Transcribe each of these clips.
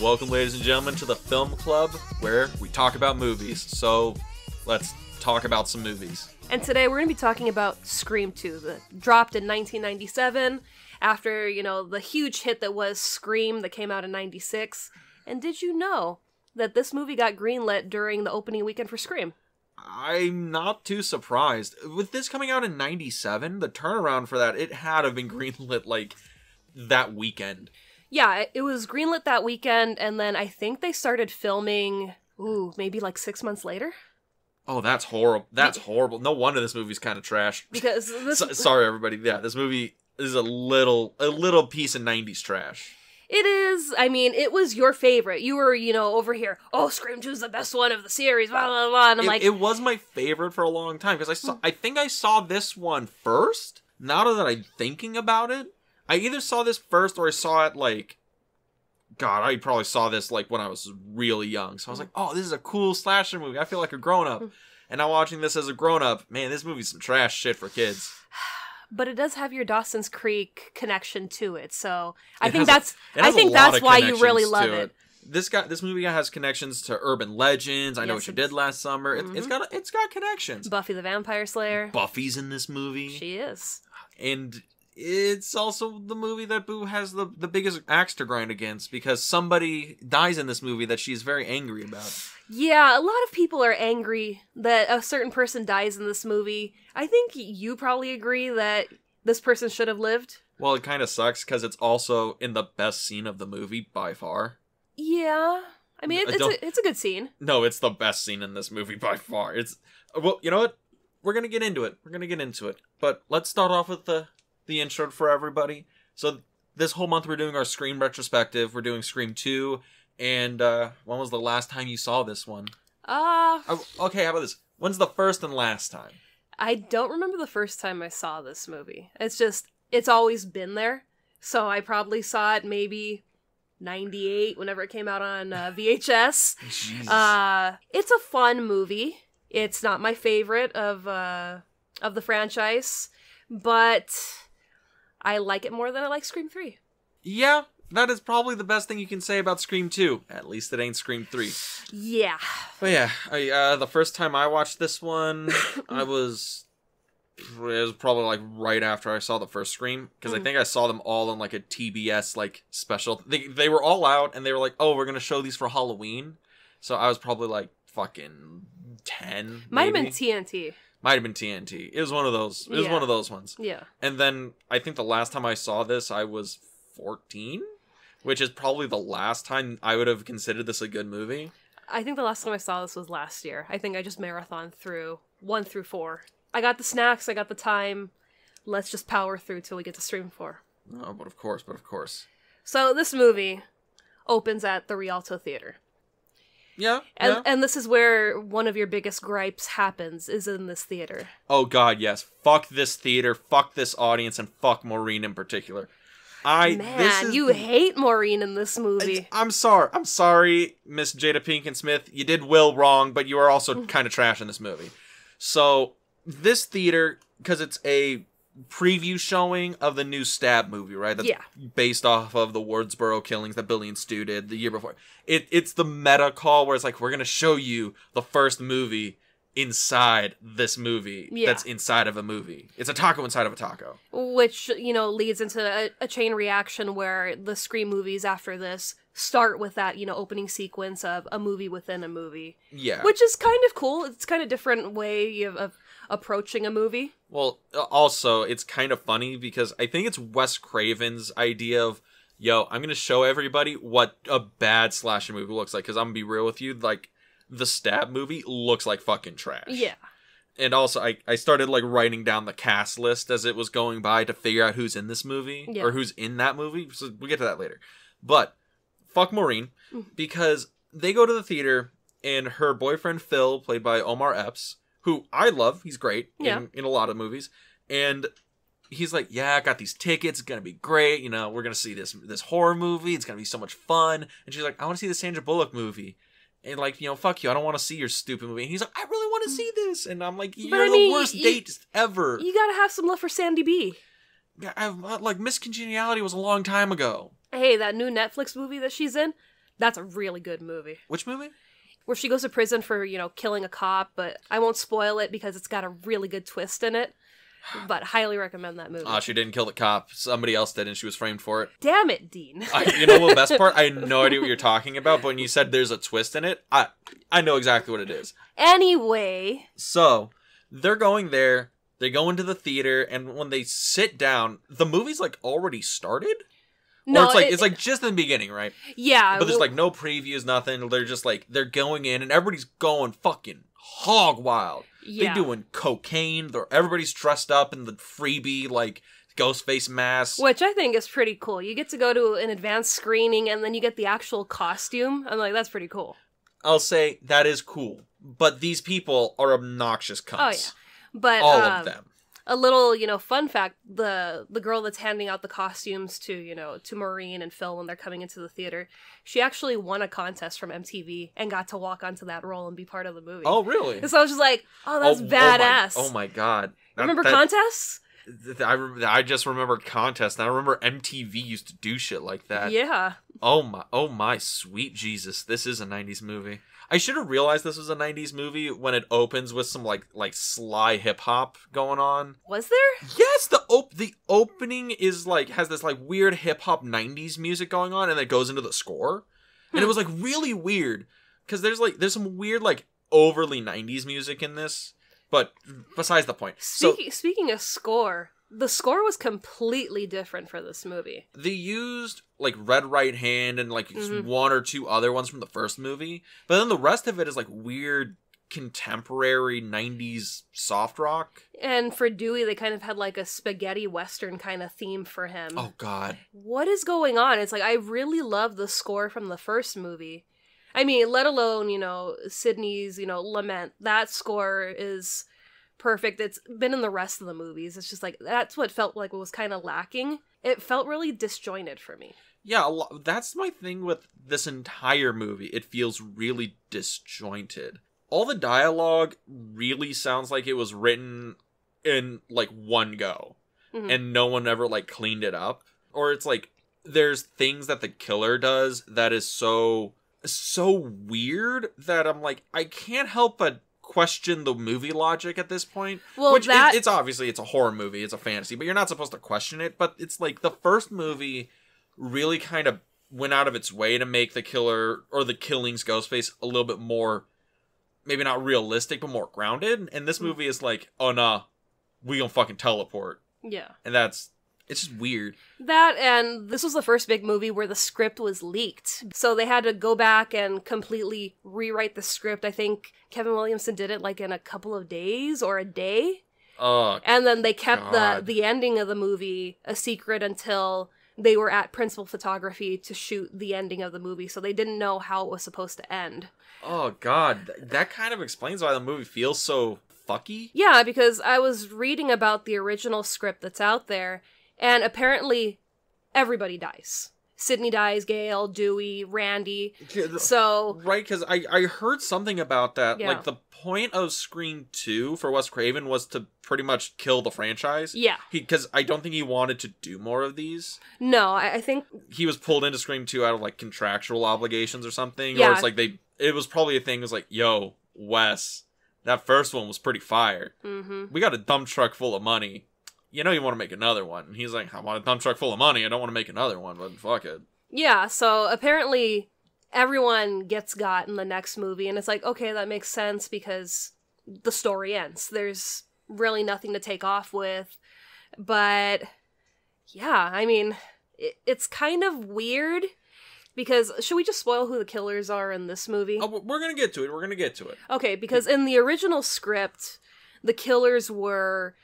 Welcome, ladies and gentlemen, to the Film Club, where we talk about movies. So, let's talk about some movies. And today we're going to be talking about Scream 2, that dropped in 1997 after, the huge hit that was Scream that came out in 96. And did you know that this movie got greenlit during the opening weekend for Scream? I'm not too surprised. With this coming out in 97, the turnaround for that, it had to have been greenlit, that weekend. Yeah, it was greenlit that weekend, and then I think they started filming, maybe 6 months later? Oh, that's horrible. That's horrible. No wonder this movie's kind of trash. Because this... Sorry, everybody. Yeah, this movie is a little piece of 90s trash. It is. I mean, it was your favorite. You were, over here, Scream 2 is the best one of the series, blah, blah, blah. And I'm it was my favorite for a long time, because I think I saw this one first. Now that I'm thinking about it, I either saw this first or I saw it, I probably saw this, when I was really young. So I was like, oh, this is a cool slasher movie. I feel like a grown-up. And now watching this as a grown-up, man, this movie's some trash shit for kids. But it does have your Dawson's Creek connection to it, so I think that's why you really love it. This movie has connections to urban legends. I Know What You Did Last Summer. It's got connections. Buffy the Vampire Slayer. Buffy's in this movie. She is. And it's also the movie that Boo has the biggest axe to grind against, because somebody dies in this movie that she's very angry about. Yeah, a lot of people are angry that a certain person dies in this movie. I think you probably agree that this person should have lived. Well, it kind of sucks because it's also in the best scene of the movie by far. Yeah. I mean, it's a good scene. No, it's the best scene in this movie by far. Well, you know what? We're going to get into it. But let's start off with the intro for everybody. So this whole month we're doing our Scream retrospective. We're doing Scream 2. And when was the last time you saw this one? Okay, how about this? When's the first and last time? I don't remember the first time I saw this movie. It's always been there. So I probably saw it maybe 98, whenever it came out on VHS. Jesus. It's a fun movie. It's not my favorite of the franchise, but I like it more than I like Scream 3. Yeah, that is probably the best thing you can say about Scream 2. At least it ain't Scream 3. Yeah. But yeah, the first time I watched this one, it was probably right after I saw the first Scream, because I think I saw them all in a TBS special. They were all out, and they were like, oh, we're gonna show these for Halloween. So I was probably fucking 10. Might have been TNT. Might have been TNT. It was one of those. It was one of those ones. Yeah. And then I think the last time I saw this, I was 14, which is probably the last time I would have considered this a good movie. I think the last time I saw this was last year. I think I just marathoned through 1 through 4. I got the snacks, I got the time. Let's just power through till we get to Scream 4. Oh, but of course. So this movie opens at the Rialto Theater. Yeah, and this is where one of your biggest gripes happens, is in this theater. Oh god, yes. Fuck this theater, fuck this audience, and fuck Maureen in particular. You hate Maureen in this movie. I'm sorry, Miss Jada Pinkett Smith. You did Will wrong, but you are also kind of trash in this movie. So, this theater, because it's a preview showing of the new Stab movie, right? That's based off of the Woodsboro killings that Billy and Stu did the year before. It's the meta call where it's we're going to show you the first movie inside this movie that's inside of a movie. It's a taco inside of a taco. Which, leads into a chain reaction where the Scream movies after this start with that, opening sequence of a movie within a movie. Yeah. Which is kind of cool. It's kind of different way of approaching a movie. Well, also, it's kind of funny because I think it's Wes Craven's idea of, I'm going to show everybody what a bad slasher movie looks like, because I'm going to be real with you, the Stab movie looks like fucking trash. Yeah. And also, I started, writing down the cast list as it was going by to figure out who's in this movie, or who's in that movie, so we'll get to that later. But, fuck Maureen, because they go to the theater, and her boyfriend Phil, played by Omar Epps, who I love, he's great in a lot of movies, and he's like, I got these tickets, it's gonna be great, we're gonna see this horror movie, it's gonna be so much fun, and she's like, I want to see the Sandra Bullock movie. And fuck you, I don't want to see your stupid movie. And he's like, I really want to see this. And I'm like, you're the worst date ever. You gotta have some love for Sandy B. Yeah, Miss Congeniality was a long time ago. Hey, that new Netflix movie that she's in, That's a really good movie. Which movie? Where she goes to prison for, killing a cop, but I won't spoil it because it's got a really good twist in it. But highly recommend that movie. She didn't kill the cop. Somebody else did, and she was framed for it. Damn it, Dean. You know what the best part? I had no idea what you're talking about, but when you said there's a twist in it, I know exactly what it is. Anyway. So, they're going there, they go into the theater, and when they sit down, the movie's, already started? No, or it's just in the beginning, right? Yeah. But there's, no previews, nothing. They're just, they're going in, and everybody's going fucking hog wild. Yeah. They're doing cocaine. Everybody's dressed up in the freebie, Ghostface mask. Which I think is pretty cool. You get to go to an advanced screening, and then you get the actual costume. I'm like, that's pretty cool. I'll say that is cool. But these people are obnoxious cunts. Oh, yeah. But, all of them. A little, fun fact, the girl that's handing out the costumes to, to Maureen and Phil when they're coming into the theater, she actually won a contest from MTV and got to walk onto that role and be part of the movie. Oh, really? So I was just like, oh, that's badass. Oh my god. Remember contests? I just remember contests, and I remember MTV used to do shit like that. Yeah. Oh my sweet Jesus, this is a 90s movie. I should have realized this was a 90s movie when it opens with some like sly hip hop going on. Was there? Yes, the opening is has this weird hip hop 90s music going on, and it goes into the score. And it was really weird cuz there's some weird overly 90s music in this, but besides the point. Speaking of score, the score was completely different for this movie. They used Red Right Hand and one or two other ones from the first movie, but then the rest of it is weird contemporary 90s soft rock. And for Dewey, they kind of had a spaghetti western kind of theme for him. Oh god. What is going on? It's I really love the score from the first movie. I mean, let alone, Sydney's, lament. That score is perfect. It's been in the rest of the movies. It's just that's what felt like it was kind of lacking. It felt really disjointed for me. Yeah, that's my thing with this entire movie. It feels really disjointed. All the dialogue really sounds like it was written in one go. Mm-hmm. And no one ever cleaned it up. Or it's there's things that the killer does that is so weird that I'm I can't help but question the movie logic at this point. Well, which it's obviously it's a horror movie, it's a fantasy, but you're not supposed to question it. But it's the first movie really kind of went out of its way to make the killer or the killings Ghostface a little bit more, maybe not realistic, but more grounded. And this movie is oh nah, we gonna fucking teleport. Yeah. And it's just weird. That, and this was the first big movie where the script was leaked. So they had to go back and completely rewrite the script. I think Kevin Williamson did it in a couple of days or a day. And then they kept the ending of the movie a secret until they were at principal photography to shoot the ending of the movie. So they didn't know how it was supposed to end. Oh god, that kind of explains why the movie feels so fucky. Yeah, because I was reading about the original script that's out there, and apparently everybody dies. Sydney dies, Gail, Dewey, Randy. So right, because I heard something about that. Yeah. The point of Scream 2 for Wes Craven was to pretty much kill the franchise. Yeah. Because I don't think he wanted to do more of these. No, I think he was pulled into Scream 2 out of contractual obligations or something. Yeah. Or it's it was probably a thing. It was yo, Wes, that first one was pretty fire. Mm-hmm. We got a dump truck full of money. You want to make another one. And he's I want a dump truck full of money. I don't want to make another one, but fuck it. Yeah, so apparently everyone gets got in the next movie, and it's okay, that makes sense because the story ends. There's really nothing to take off with. But, yeah, I mean, it's kind of weird because, should we just spoil who the killers are in this movie? Oh, we're going to get to it. Okay, because in the original script, the killers were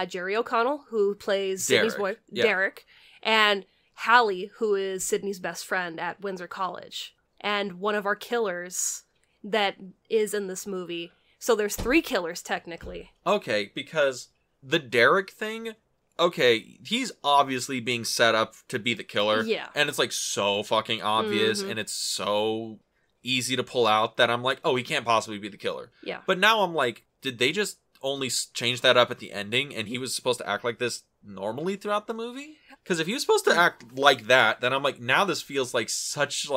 Jerry O'Connell, who plays Sydney's boy, Derek, and Hallie, who is Sydney's best friend at Windsor College, and one of our killers that is in this movie. So there's 3 killers, technically. Okay, because the Derek thing, okay, he's obviously being set up to be the killer. Yeah. And it's so fucking obvious, and it's so easy to pull out that I'm oh, he can't possibly be the killer. Yeah. But now I'm did they just only change that up at the ending, and he was supposed to act like this normally throughout the movie? Because if he was supposed to act like that, then I'm now this feels such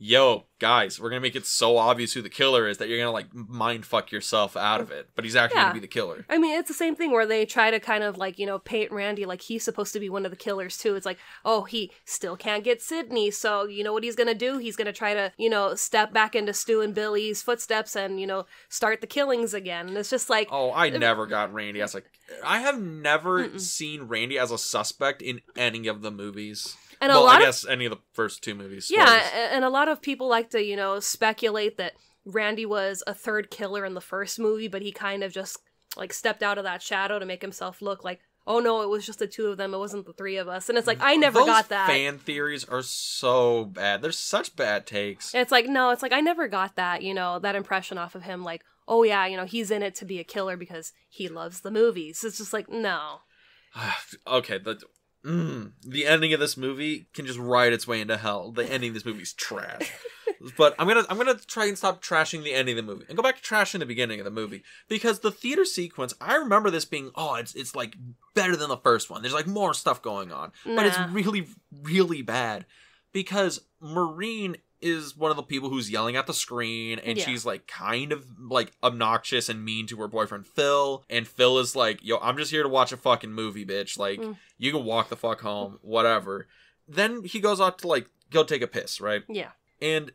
yo, guys, we're going to make it so obvious who the killer is that you're going to, like, mind fuck yourself out of it. But he's actually going to be the killer. I mean, it's the same thing where they try to kind of, like, you know, paint Randy like he's supposed to be one of the killers, too. It's like, oh, he still can't get Sydney, so you know what he's going to do? He's going to try to, you know, step back into Stu and Billy's footsteps and, you know, start the killings again. And it's just like... Oh, I never got Randy as a... I have never seen Randy as a suspect in any of the movies. And I guess any of the first 2 movies. Yeah, and a lot of people like to, you know, speculate that Randy was a third killer in the first movie, but he kind of just, like, stepped out of that shadow to make himself look like, oh no, it was just the 2 of them, it wasn't the 3 of us. And it's like, I never got that. Those fan theories are so bad. They're such bad takes. It's like, no, it's like, I never got that, you know, that impression off of him, like, oh yeah, you know, he's in it to be a killer because he loves the movies. It's just like, no. Okay, the ending of this movie can just ride its way into hell. The ending of this movie is trash. But I'm gonna try and stop trashing the ending of the movie and go back to trashing the beginning of the movie, because the theater sequence, I remember this being, it's like better than the first one. There's like more stuff going on, but it's really, really bad because Maureen is one of the people who's yelling at the screen, and she's like kind of like obnoxious and mean to her boyfriend Phil, and Phil is like, yo, I'm just here to watch a fucking movie, bitch, like you can walk the fuck home, whatever. Then he goes out to like go take a piss, right? Yeah. And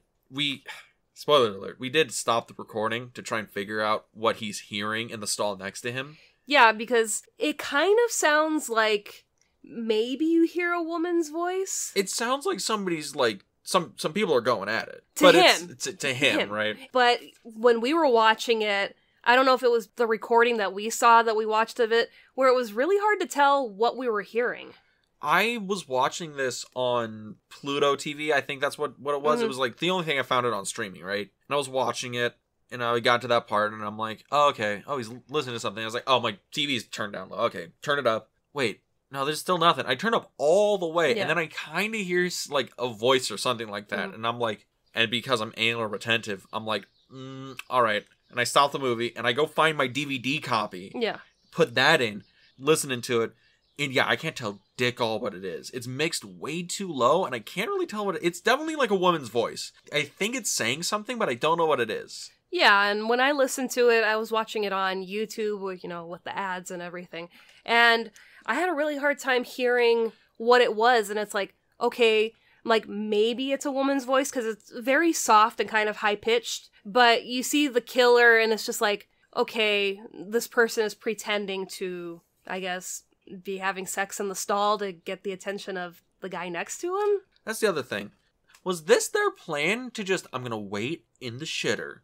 spoiler alert, we did stop the recording to try and figure out what he's hearing in the stall next to him. Yeah, because it kind of sounds like maybe you hear a woman's voice. It sounds like somebody's like, some people are going at it. To him. It's to him, right? But when we were watching it, I don't know if it was the recording that we saw that we watched of it, where it was really hard to tell what we were hearing. I was watching this on Pluto TV. I think that's what it was. Mm-hmm. It was like the only thing I found it on streaming, right? And I was watching it, and I got to that part, and I'm like, oh, okay. Oh, he's listening to something. I was like, oh, my TV's turned down low. Okay, turn it up. Wait. No, there's still nothing. I turn up all the way, and then I kind of hear, like, a voice or something like that, and I'm like, and because I'm anal retentive, I'm like, all right. And I stop the movie, and I go find my DVD copy. Yeah. Put that in, listening to it, and yeah, I can't tell dick all what it is. It's mixed way too low, and I can't really tell what it's definitely like a woman's voice. I think it's saying something, but I don't know what it is. Yeah, and when I listened to it, I was watching it on YouTube with, you know, with the ads and everything, and I had a really hard time hearing what it was, and it's like, okay, like, maybe it's a woman's voice, because it's very soft and kind of high-pitched, but you see the killer, and it's just like, okay, this person is pretending to, I guess, be having sex in the stall to get the attention of the guy next to him? That's the other thing. Was this their plan to just, I'm gonna wait in the shitter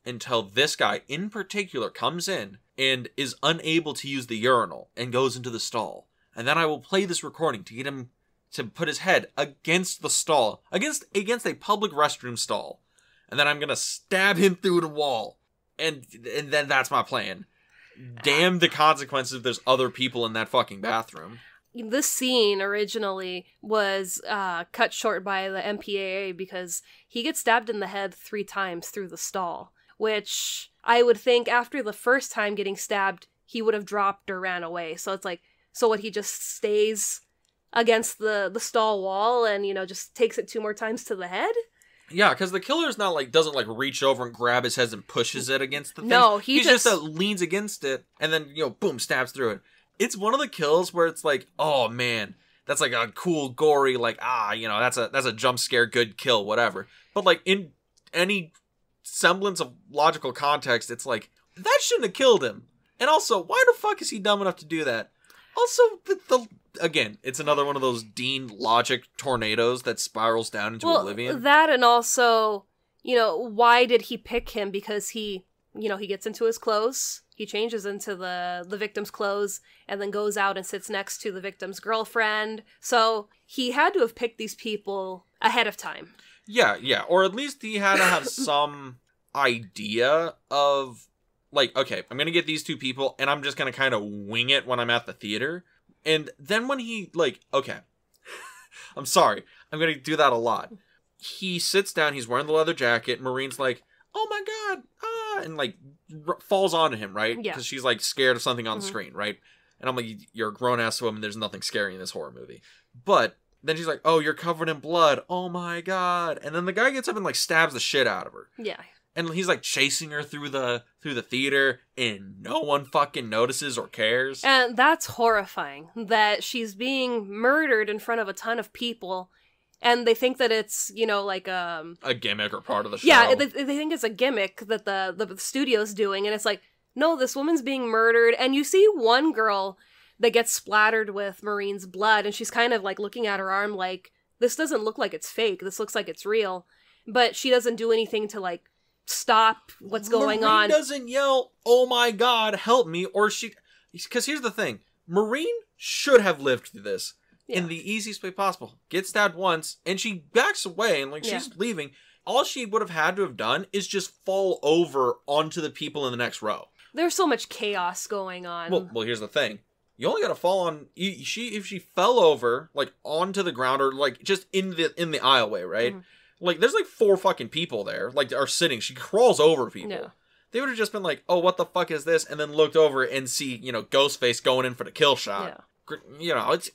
until this guy in particular comes in and is unable to use the urinal and goes into the stall, and then I will play this recording to get him to put his head against the stall, against a public restroom stall, and then I'm gonna stab him through the wall, and then that's my plan. Damn the consequences if there's other people in that fucking bathroom. This scene originally was cut short by the MPAA because he gets stabbed in the head 3 times through the stall, which I would think after the first time getting stabbed, he would have dropped or ran away. So it's like, so what, he just stays against the stall wall and, you know, just takes it 2 more times to the head? Yeah, because the killer's not like, doesn't like reach over and grab his head and pushes it against the thing. No, he just leans against it and then, you know, boom, stabs through it. It's one of the kills where it's like, oh man, that's like a cool, gory, like, you know, that's a jump scare, good kill, whatever. But like in any semblance of logical context, it's like, that shouldn't have killed him. And also, why the fuck is he dumb enough to do that? Also, again, it's another one of those Dean logic tornadoes that spirals down into oblivion. That, and also, you know, why did he pick him? Because he, you know, he gets into his clothes, he changes into the victim's clothes, and then goes out and sits next to the victim's girlfriend. So he had to have picked these people ahead of time. Yeah, or at least he had to have some idea of, like, okay, I'm going to get these 2 people, and I'm just going to kind of wing it when I'm at the theater. And then when he, like, okay, I'm sorry, I'm going to do that a lot. He sits down, he's wearing the leather jacket, Maureen's like, oh my god, and, like, falls onto him, right? Yeah. Because she's, like, scared of something on the screen, right? And I'm like, you're a grown-ass woman, there's nothing scary in this horror movie. But then she's like, oh, you're covered in blood. Oh my God. And then the guy gets up and like stabs the shit out of her. Yeah. And he's like chasing her through the theater, and no one fucking notices or cares. And that's horrifying, that she's being murdered in front of a ton of people, and they think that it's, you know, like a gimmick or part of the show. Yeah, they think it's a gimmick that the studio's doing, and it's like, no, this woman's being murdered. And you see one girl that gets splattered with Maureen's blood, and she's kind of like looking at her arm like, this doesn't look like it's fake, this looks like it's real. But she doesn't do anything to like stop what's going on. Maureen doesn't yell, oh my God, help me, or because here's the thing, Maureen should have lived through this in the easiest way possible. Get stabbed once, and she backs away, and like she's leaving. All she would have had to have done is just fall over onto the people in the next row. There's so much chaos going on. Well, here's the thing. You only gotta fall on, if she fell over, like, onto the ground, or like just in the aisleway, right? Mm-hmm. Like, there's like 4 fucking people there, like, are sitting. She crawls over people. Yeah. They would have just been like, oh, what the fuck is this? And then looked over and see, you know, Ghostface going in for the kill shot. Yeah. You know, it's...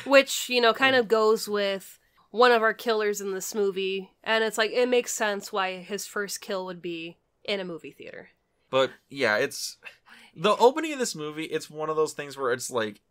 Which, you know, kind of goes with one of our killers in this movie. And it's like, it makes sense why his first kill would be in a movie theater. But, yeah, it's... The opening of this movie, it's one of those things where it's like,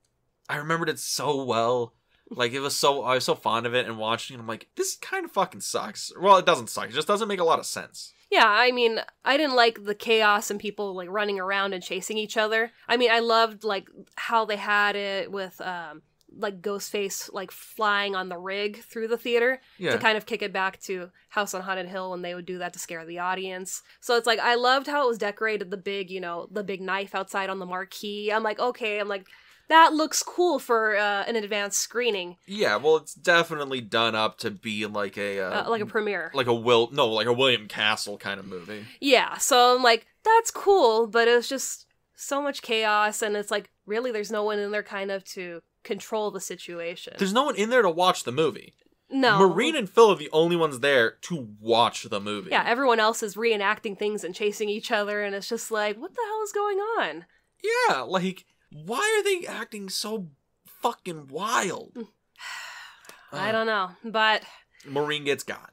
I remembered it so well. Like, I was so fond of it and watching it. I'm like, this kind of fucking sucks. Well, it doesn't suck. It just doesn't make a lot of sense. Yeah, I mean, I didn't like the chaos and people, like, running around and chasing each other. I mean, I loved, like, how they had it with, like, Ghostface, like, flying on the rig through the theater to kind of kick it back to House on Haunted Hill when they would do that to scare the audience. So it's like, I loved how it was decorated, the big, you know, the big knife outside on the marquee. I'm like, okay, that looks cool for an advanced screening. Yeah, well, it's definitely done up to be like a premiere, like a William Castle kind of movie. Yeah, so I'm like, that's cool, but it was just so much chaos, and it's like, really, there's no one in there kind of to control the situation. There's no one in there to watch the movie. No, Maureen and Phil are the only ones there to watch the movie. Yeah, everyone else is reenacting things and chasing each other, and it's just like, what the hell is going on? Yeah, like, why are they acting so fucking wild? I don't know, but... Maureen gets got.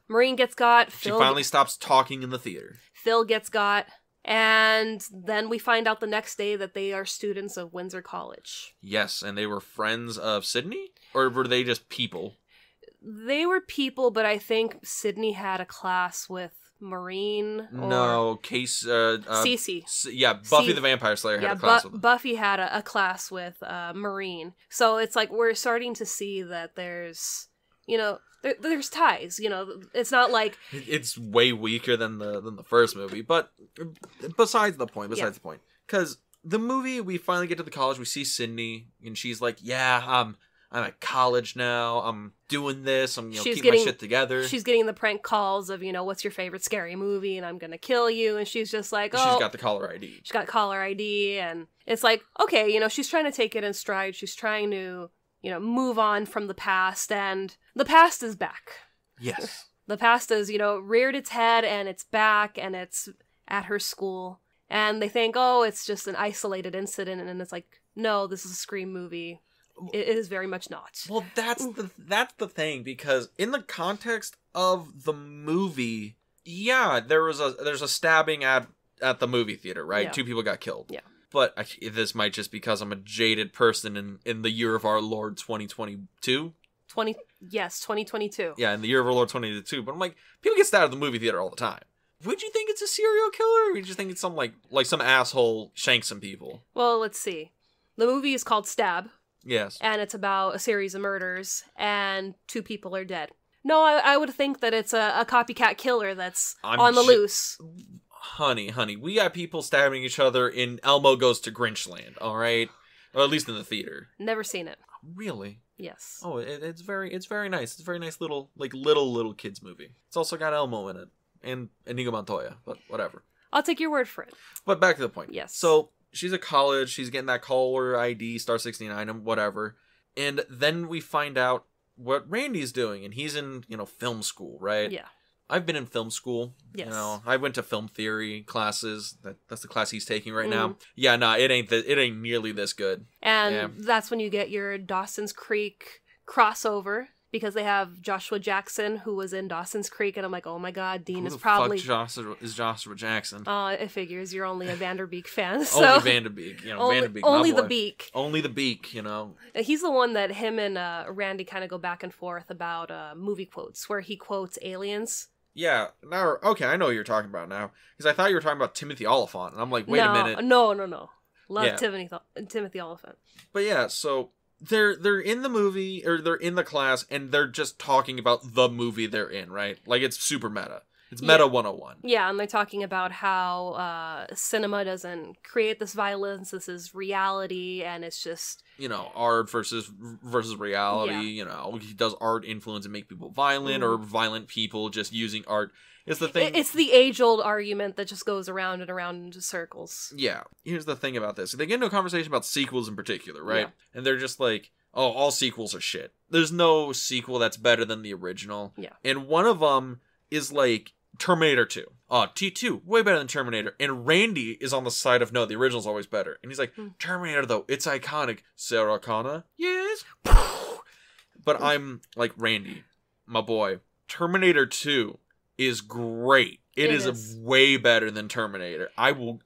She finally stops talking in the theater. Phil gets got. And then we find out the next day that they are students of Windsor College. Yes, and they were friends of Sydney? Or were they just people? They were people, but I think Sydney had a class with Maureen. No, Cece. Yeah, Buffy the Vampire Slayer had a class with them. Buffy had a class with Maureen. So it's like we're starting to see that there's, you know... There's ties, you know. It's not like it's way weaker than the first movie, but besides the point, because the movie, we finally get to the college, we see Sydney, and she's like, "Yeah, I'm at college now. I'm doing this. I'm keeping my shit together." She's getting the prank calls of, what's your favorite scary movie, and I'm gonna kill you, and she's just like, oh, she's got the caller ID. She's got caller ID, and it's like, okay, she's trying to take it in stride. She's trying to, move on from the past, and the past is back. Yes. The past is, reared its head, and it's back, and it's at her school. And they think, oh, it's just an isolated incident, and it's like, no, this is a Scream movie. It is very much not. Well, that's the thing, because in the context of the movie, yeah, there's a stabbing at the movie theater, right? Yeah. 2 people got killed. Yeah. But this might just because I'm a jaded person in the year of our Lord 2022. 2022. Yeah, in the year of our Lord 2022. But I'm like, people get stabbed at the movie theater all the time. Would you think it's a serial killer, or would you think it's some like some asshole shanks some people? Well, let's see. The movie is called Stab. Yes. And it's about a series of murders, and 2 people are dead. No, I would think that it's a copycat killer that's on the loose. Honey, we got people stabbing each other in Elmo Goes to Grinchland, all right? Or at least in the theater. Never seen it. Really? Yes. Oh, it's very nice. It's a very nice little kids movie. It's also got Elmo in it. And Inigo Montoya, but whatever. I'll take your word for it. But back to the point. Yes. So, she's at college, she's getting that caller ID, Star 69, and whatever. And then we find out what Randy's doing, and he's in, film school, right? Yeah. I've been in film school. Yes. I went to film theory classes. That's the class he's taking right now. Yeah, it ain't nearly this good. And that's when you get your Dawson's Creek crossover. because they have Joshua Jackson, who was in Dawson's Creek, and I'm like, oh my god, Dean Who is the probably... fuck is Joshua Jackson? It figures you're only a Vanderbeek fan, so... Only Vanderbeek, Vanderbeek, only my the boy. Beak. Only the Beak, He's the one that him and Randy kind of go back and forth about movie quotes, where he quotes aliens. Yeah, now, okay, I know what you're talking about now, because I thought you were talking about Timothy Olyphant, and I'm like, wait a minute. No. Love Timothy Olyphant. But yeah, so... They're in the movie, or they're in the class, and they're just talking about the movie they're in, right? Like, it's super meta. It's Meta 101. Yeah, and they're talking about how cinema doesn't create this violence, this is reality, and it's just... art versus reality, he does art influence and make people violent, or violent people just using art. It's the thing. It's the age-old argument that just goes around and around into circles. Yeah. Here's the thing about this. They get into a conversation about sequels in particular, right? Yeah. And they're just like, oh, all sequels are shit. There's no sequel that's better than the original. Yeah. And one of them is like Terminator 2. T2, way better than Terminator. And Randy is on the side of, no, the original's always better. And he's like, Terminator, though, it's iconic. Sarah Connor? Yes. But I'm like, Randy, my boy, Terminator 2 is great. It is way better than Terminator. I will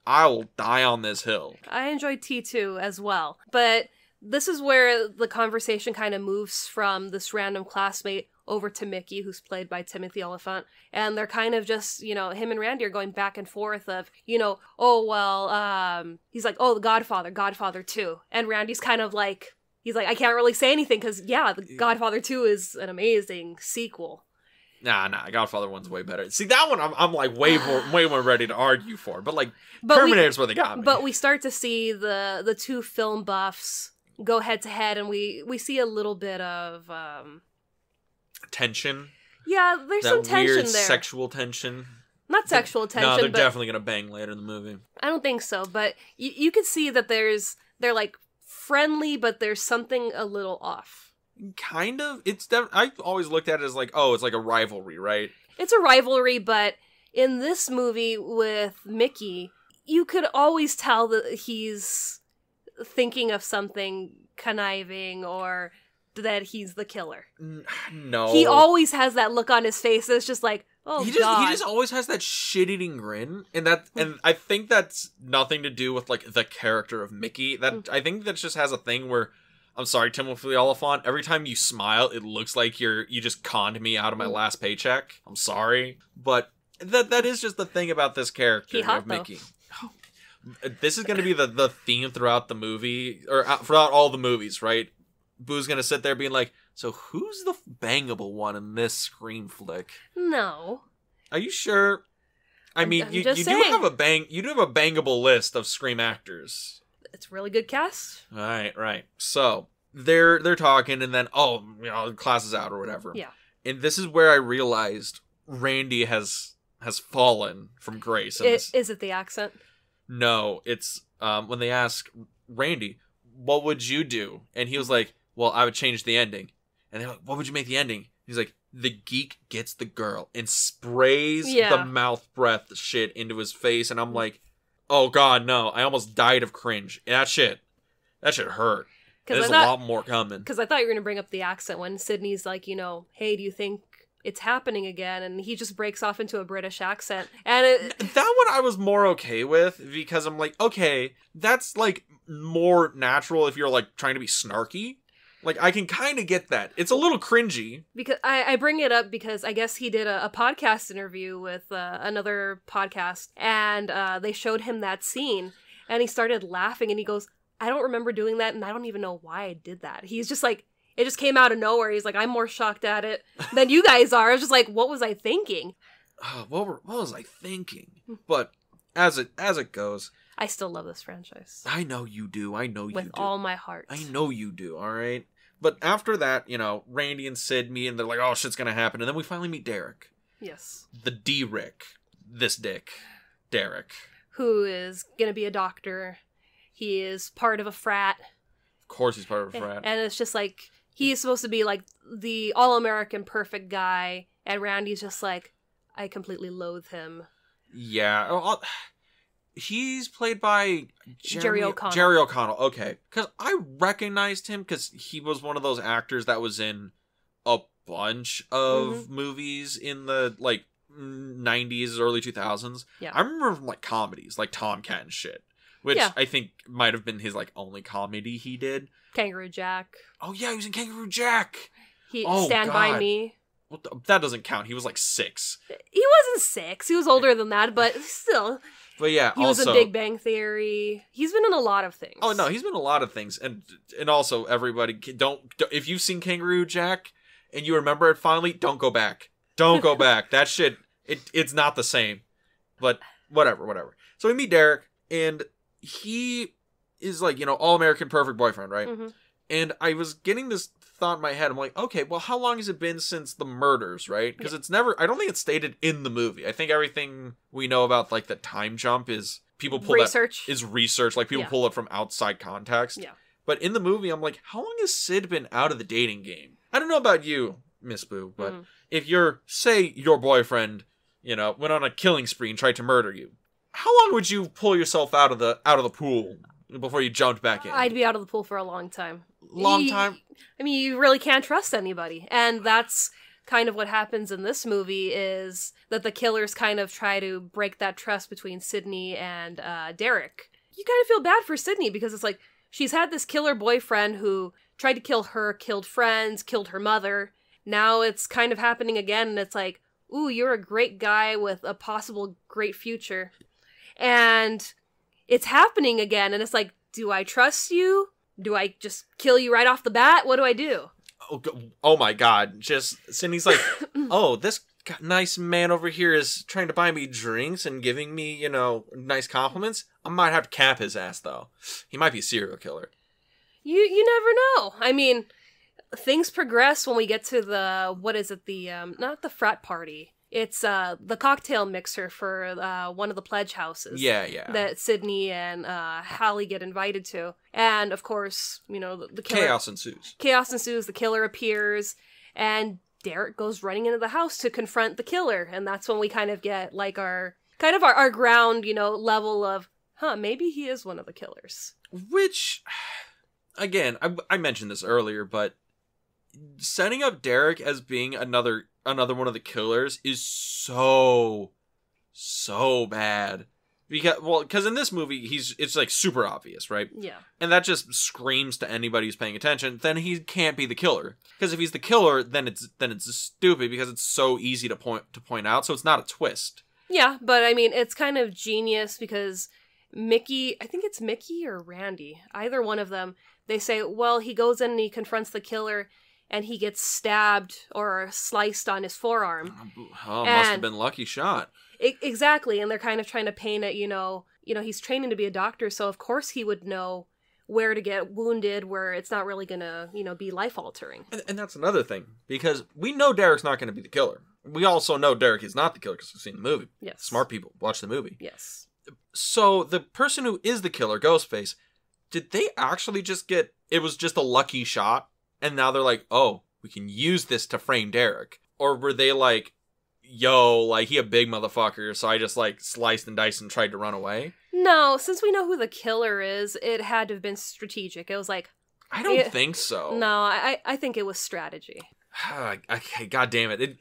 die on this hill. I enjoyed T2 as well. But this is where the conversation kind of moves from this random classmate over to Mickey, who's played by Timothy Olyphant. And they're kind of just, him and Randy are going back and forth of, he's like, oh, The Godfather 2. And Randy's kind of like, he's like, I can't really say anything because, The Godfather 2 is an amazing sequel. Nah, Godfather 1's way better. See, that one I'm like way more ready to argue for. But Terminator's where they got me. But we start to see the two film buffs go head to head, and we see a little bit of tension. Yeah, there's some tension weird there. Sexual tension. Not sexual tension. No, they're definitely gonna bang later in the movie. I don't think so, but you could see that they're like friendly, but there's something a little off. Kind of. I've always looked at it as like, oh, it's like a rivalry, right? It's a rivalry, but in this movie with Mickey, you could always tell that he's thinking of something conniving or that he's the killer. No. He always has that look on his face that's just like, oh, God. He just always has that shit-eating grin. And I think that's nothing to do with, like, the character of Mickey. I think that just has a thing where, I'm sorry, Timothy Olyphant, every time you smile, it looks like you just conned me out of my last paycheck. I'm sorry. But that is just the thing about this character of Mickey. This is going to be the theme throughout the movie, or throughout all the movies, right? Boo's going to sit there being like, so who's the bangable one in this Scream flick? No. Are you sure? I mean, you do have a bangable list of Scream actors. It's a really good cast. Right. So they're talking, and then the class is out or whatever. Yeah. And this is where I realized Randy has fallen from grace. Is it the accent? No, it's when they ask Randy, "What would you do?" And he was like, "Well, I would change the ending." And they're like, "What would you make the ending?" He's like, "The geek gets the girl," and sprays the mouth breath shit into his face, and I'm like, oh God, no. I almost died of cringe. That shit hurt. There's a lot more coming. Because I thought you were going to bring up the accent when Sydney's like, hey, do you think it's happening again? And he just breaks off into a British accent. And that one I was more okay with, because I'm like, okay, that's like more natural if you're like trying to be snarky. Like, I can kind of get that. It's a little cringy. Because I bring it up because I guess he did a podcast interview with another podcast, and they showed him that scene, and he started laughing, and he goes, I don't remember doing that, and I don't even know why I did that. He's just like, it just came out of nowhere. He's like, I'm more shocked at it than you guys are. I was just like, what was I thinking? What was I thinking? But as it goes, I still love this franchise. I know you do. With all my heart. I know you do, all right? But after that, Randy and Sid meet, and they're like, oh, shit's gonna happen. And then we finally meet Derek. Yes. The D-Rick. This dick. Derek. Who is gonna be a doctor. He is part of a frat. Of course he's part of a frat. And it's just like, he's supposed to be like the all-American perfect guy, and Randy's just like, I completely loathe him. Yeah. He's played by Jerry O'Connell. Jerry O'Connell, okay. Because I recognized him because he was one of those actors that was in a bunch of movies in the, like, 90s, early 2000s. Yeah. I remember from, like, comedies, like Tomcat and shit. Which I think might have been his, like, only comedy he did. Kangaroo Jack. Oh, yeah, he was in Kangaroo Jack. Stand By Me. Well, that doesn't count. He was, like, 6. He wasn't 6. He was older than that, but still. But yeah, he was in Big Bang Theory. He's been in a lot of things. Oh, no, he's been in a lot of things. And also, everybody, don't if you've seen Kangaroo Jack and you remember it finally, don't go back. Don't go back. That shit, it's not the same. But whatever. So we meet Derek, and he is like, you know, all-American perfect boyfriend, right? Mm-hmm. And I was getting this thought in my head. I'm like, okay, well, how long has it been since the murders, right? Because it's never, I don't think it's stated in the movie. I think everything we know about, like, the time jump is people pull research. That is research. Like, people pull it from outside context. Yeah. But in the movie, I'm like, how long has Sid been out of the dating game? I don't know about you, Miss Boo, but if say your boyfriend, you know, went on a killing spree and tried to murder you, how long would you pull yourself out of the pool before you jumped back in? I'd be out of the pool for a long time. Long time? I mean, you really can't trust anybody. And that's kind of what happens in this movie, is that the killers kind of try to break that trust between Sydney and Derek. You kind of feel bad for Sydney, because it's like, she's had this killer boyfriend who tried to kill her, killed friends, killed her mother. Now it's kind of happening again, and it's like, ooh, you're a great guy with a possible great future. And it's happening again, and it's like, do I trust you? Do I just kill you right off the bat? What do I do? Oh my god. Just, Sydney's like, oh, this nice man over here is trying to buy me drinks and giving me, you know, nice compliments. I might have to cap his ass, though. He might be a serial killer. You never know. I mean, things progress when we get to the, what is it, the, not the frat party. It's the cocktail mixer for one of the pledge houses. Yeah. That Sydney and Hallie get invited to. And, of course, you know, the killer... Chaos ensues. The killer appears, and Derek goes running into the house to confront the killer. And that's when we kind of get, like, our ground, you know, level of, maybe he is one of the killers. Which, again, I mentioned this earlier, but setting up Derek as being another one of the killers is so bad. Because in this movie, it's like super obvious, right? Yeah. And that just screams to anybody who's paying attention, then he can't be the killer. Because if he's the killer, then it's stupid, because it's so easy to point out, so it's not a twist. Yeah, but I mean, it's kind of genius, because Mickey, I think it's Mickey or Randy, either one of them, they say, well, he goes in and he confronts the killer, and he gets stabbed or sliced on his forearm. Oh, must have been a lucky shot. Exactly, and they're kind of trying to paint it, you know, he's training to be a doctor, so of course he would know where to get wounded, where it's not really gonna, you know, be life-altering. And that's another thing, because we know Derek's not gonna be the killer. We also know Derek is not the killer, because we've seen the movie. Yes. Smart people, watch the movie. Yes. So, the person who is the killer, Ghostface, did they actually just it was just a lucky shot? And now they're like, oh, we can use this to frame Derek. Or were they like, yo, like, he a big motherfucker, so I just, like, sliced and diced and tried to run away? No, since we know who the killer is, it had to have been strategic. It was like... I don't think so. No, I think it was strategy. Okay, god damn it.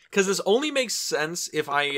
Because this only makes sense if I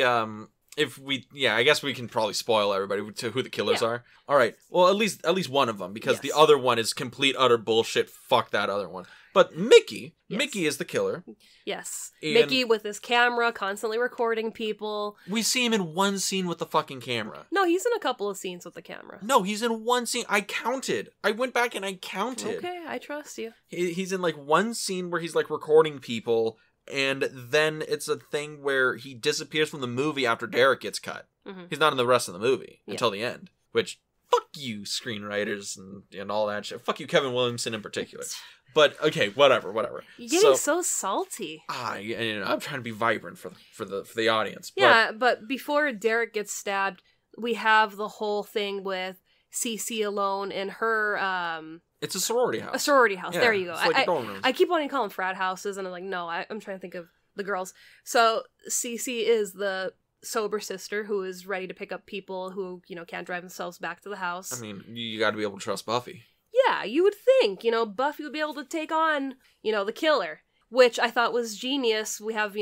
guess we can probably spoil everybody to who the killers are. All right. Well, at least one of them, because the other one is complete utter bullshit. Fuck that other one. But Mickey is the killer. Yes. And Mickey with his camera, constantly recording people. We see him in one scene with the fucking camera. No, he's in a couple of scenes with the camera. No, he's in one scene. I counted. I went back and I counted. Okay, I trust you. He's in, like, one scene where he's, like, recording people, and then it's a thing where he disappears from the movie after Derek gets cut. Mm-hmm. He's not in the rest of the movie until the end. Which, fuck you, screenwriters and all that shit. Fuck you, Kevin Williamson in particular. But, okay, whatever. You're getting so salty. I'm trying to be vibrant for the audience. Yeah, but before Derek gets stabbed, we have the whole thing with Cece alone in her... It's a sorority house. A sorority house. Yeah, there you go. It's like a dorm room. I keep wanting to call them frat houses, and I'm like, no, I'm trying to think of the girls. So Cece is the sober sister who is ready to pick up people who, you know, can't drive themselves back to the house. I mean, you got to be able to trust Buffy. Yeah, you would think, you know, Buffy would be able to take on, you know, the killer. which I thought was genius. We have,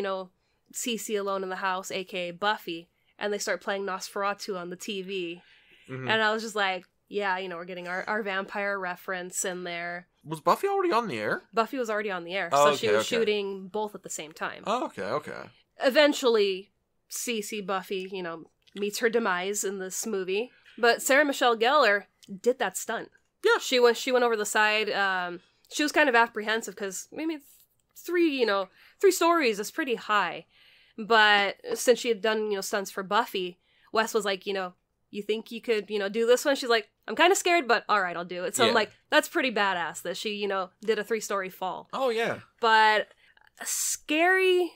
Cece alone in the house, aka Buffy, and they start playing Nosferatu on the TV. Mm-hmm. And I was just like, yeah, we're getting our vampire reference in there. Was Buffy already on the air? Buffy was already on the air, so she was shooting both at the same time. Oh, okay. Eventually, Cece Buffy, meets her demise in this movie. But Sarah Michelle Gellar did that stunt. Yeah. She went over the side. She was kind of apprehensive because maybe three stories is pretty high. But since she had done, stunts for Buffy, Wes was like, you think you could, do this one? She's like, I'm kind of scared, but all right, I'll do it. So I'm like, that's pretty badass that she, did a 3-story fall. Oh, yeah. But scary,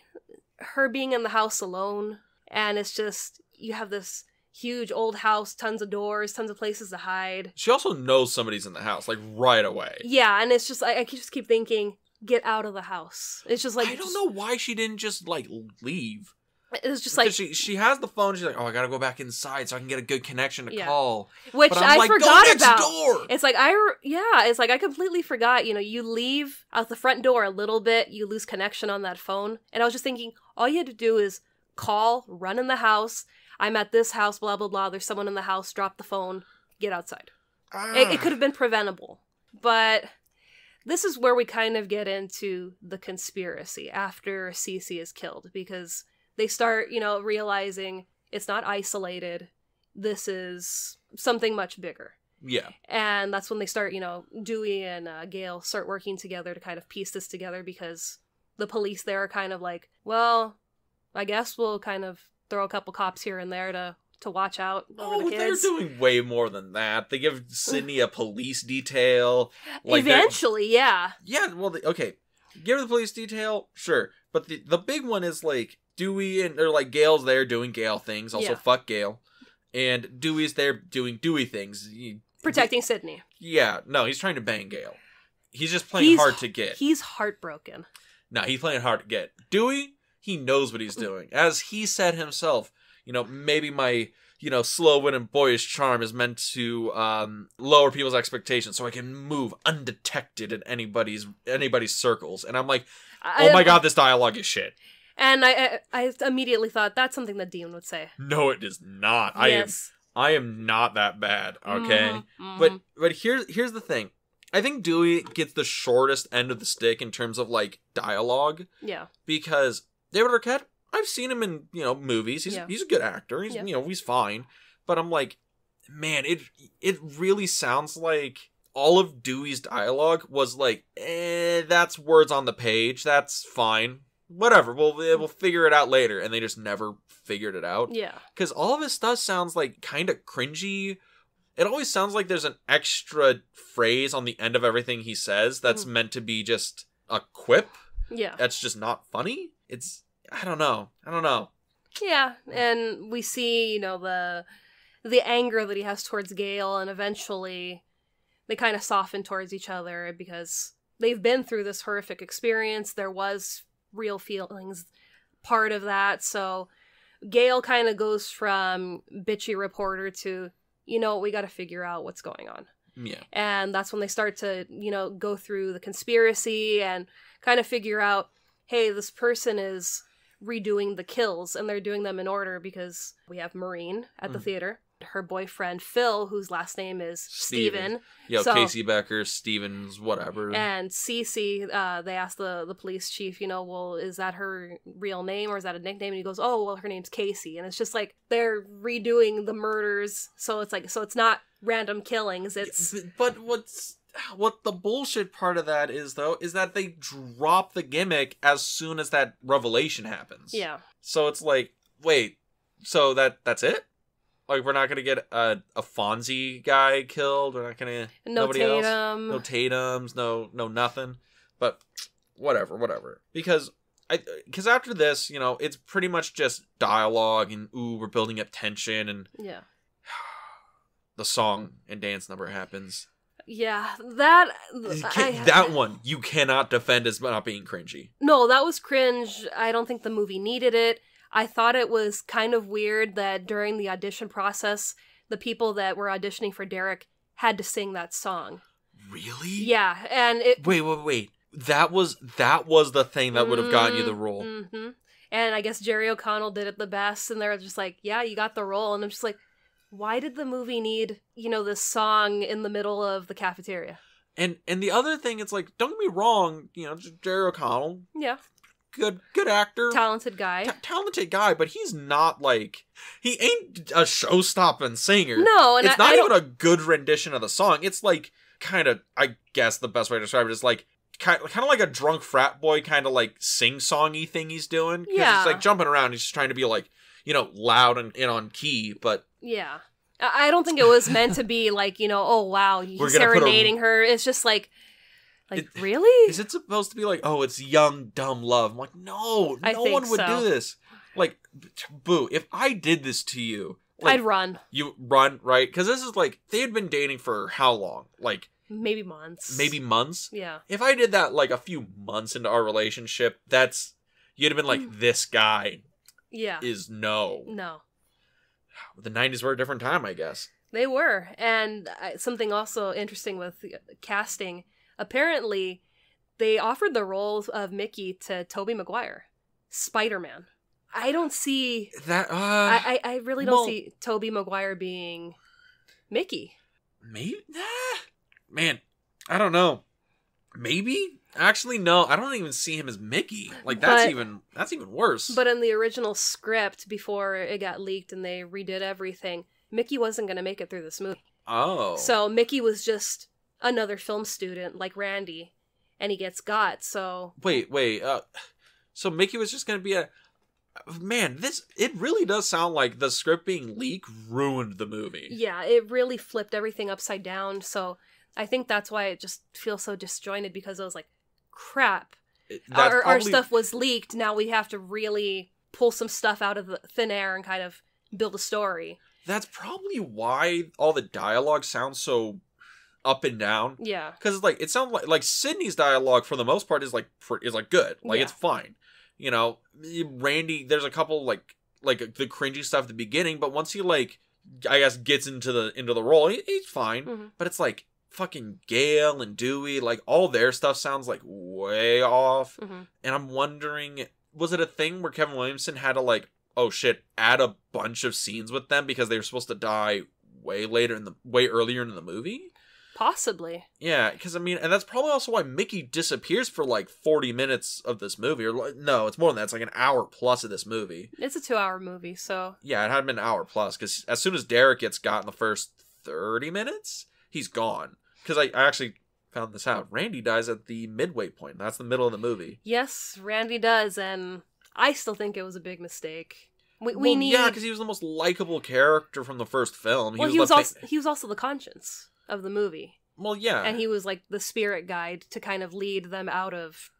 her being in the house alone. And it's just, you have this huge old house, tons of doors, tons of places to hide. She also knows somebody's in the house, like, right away. Yeah, and it's just, I just keep thinking, get out of the house. It's just like... I don't know why she didn't just, like, leave. It was just because like... She has the phone, she's like, I gotta go back inside so I can get a good connection to call. Which but I'm I forgot go next about. Door. It's like, I completely forgot, you leave out the front door a little bit, you lose connection on that phone. And I was just thinking, all you had to do is call, run in the house, I'm at this house, blah, blah, blah, there's someone in the house, drop the phone, get outside. It could have been preventable. But this is where we kind of get into the conspiracy after Cece is killed, because they start, realizing it's not isolated. This is something much bigger. Yeah. And that's when they start, Dewey and Gale start working together to kind of piece this together, because the police there are kind of like, well, I guess we'll kind of throw a couple cops here and there to watch out over the kids. They're doing way more than that. They give Sydney a police detail. Like eventually, yeah. Yeah, well, okay. Give her the police detail, sure. But the big one is, like, Dewey Gale's there doing Gale things. Also, fuck Gale. And Dewey's there doing Dewey things. Protecting Sydney. Yeah, no, he's trying to bang Gale. He's just playing hard to get. He's heartbroken. No, he's playing hard to get. Dewey, he knows what he's doing. As he said himself, maybe my, slow wit and boyish charm is meant to lower people's expectations so I can move undetected in anybody's circles. And I'm like, oh my god, this dialogue is shit. And I immediately thought that's something that Dean would say. No, it is not. Yes. I am not that bad, okay? Mm-hmm. But here's the thing. I think Dewey gets the shortest end of the stick in terms of, like, dialogue. Yeah. Because David Arquette, I've seen him in, movies. He's a good actor. He's he's fine. But I'm like, man, it really sounds like all of Dewey's dialogue was like, that's words on the page. That's fine. Whatever. We'll figure it out later. And they just never figured it out. Yeah. Because all of his stuff sounds like kind of cringy. It always sounds like there's an extra phrase on the end of everything he says that's meant to be just a quip. Yeah. That's just not funny. I don't know. Yeah, and we see, the anger that he has towards Gale, and eventually they kind of soften towards each other because they've been through this horrific experience. There was real feelings part of that, so Gale kind of goes from bitchy reporter to, we got to figure out what's going on. Yeah. And that's when they start to, go through the conspiracy and kind of figure out, hey, this person is redoing the kills, and they're doing them in order because we have Maureen at the theater, her boyfriend Phil, whose last name is Steven. Casey Becker, Stevens, whatever. And Cece, they asked the police chief, well, is that her real name or is that a nickname? And he goes, oh, well, her name's Casey. And it's just like they're redoing the murders, so it's not random killings. It's but what the bullshit part of that is, though, is that they drop the gimmick as soon as that revelation happens. Yeah. So it's like, wait, so that's it? Like, we're not going to get a Fonzie guy killed? We're not going to... Nobody else? No Tatums, no nothing. But whatever. Because after this, it's pretty much just dialogue and, we're building up tension and... Yeah. The song and dance number happens. Yeah, that one you cannot defend as not being cringy. No, that was cringe. I don't think the movie needed it. I thought it was kind of weird that during the audition process, the people that were auditioning for Derek had to sing that song. Really? Yeah, and it... Wait. That was the thing that would have gotten you the role. Mm-hmm. And I guess Jerry O'Connell did it the best, and they're just like, yeah, you got the role. And I'm just like, why did the movie need, this song in the middle of the cafeteria? And the other thing, it's like, don't get me wrong, Jerry O'Connell. Yeah. Good actor. Talented guy. Talented guy, but he's not like, he ain't a show-stopping singer. No, and it's not even a good rendition of the song. It's like, kind of, I guess the best way to describe it is like, kind of like a drunk frat boy kind of like sing-songy thing he's doing. Yeah. He's like jumping around. He's just trying to be like, loud and on key, but... Yeah. I don't think it was meant to be like, oh wow, he's serenading her. It's just like really? Is it supposed to be like, oh, it's young, dumb love? I'm like, no one would do this. Like, boo, if I did this to you... Like, I'd run. You run, right? Because this is like, they had been dating for how long? Like... Maybe months. Yeah. If I did that like a few months into our relationship, you'd have been like, this guy is no. The 90s were a different time, I guess. They were. And something also interesting with casting, apparently they offered the role of Mickey to Tobey Maguire, Spider-Man. I don't see... that. I really don't see Tobey Maguire being Mickey. Maybe? Man, I don't know. Maybe? Actually, no. I don't even see him as Mickey. Like, that's even worse. But in the original script, before it got leaked and they redid everything, Mickey wasn't going to make it through this movie. Oh. So Mickey was just another film student like Randy, and he gets got, so... Wait. So Mickey was just going to be a... Man, it really does sound like the script being leaked ruined the movie. Yeah, it really flipped everything upside down, so... I think that's why it just feels so disjointed, because it was like, crap. Our stuff was leaked, now we have to really pull some stuff out of the thin air and kind of build a story. That's probably why all the dialogue sounds so up and down. Yeah. Because it sounds like Sydney's dialogue for the most part is good. Like, it's fine. Randy, there's a couple like the cringy stuff at the beginning, but once he I guess gets into the role, he's fine. Mm-hmm. But it's like, fucking Gail and Dewey, like, all their stuff sounds like way off. Mm-hmm. And I'm wondering, was it a thing where Kevin Williamson had to add a bunch of scenes with them because they were supposed to die way earlier in the movie? Possibly. Yeah, because and that's probably also why Mickey disappears for 40 minutes of this movie. Or no, it's more than that. It's like an hour plus of this movie. It's a 2-hour movie, so... Yeah, it had been an hour plus, because as soon as Derek gets got in the first 30 minutes, he's gone. Because I actually found this out. Randy dies at the midway point. That's the middle of the movie. Yes, Randy does, and I still think it was a big mistake. Yeah, because he was the most likable character from the first film. Well, he was also the conscience of the movie. Well, yeah. And he was like the spirit guide to kind of lead them out of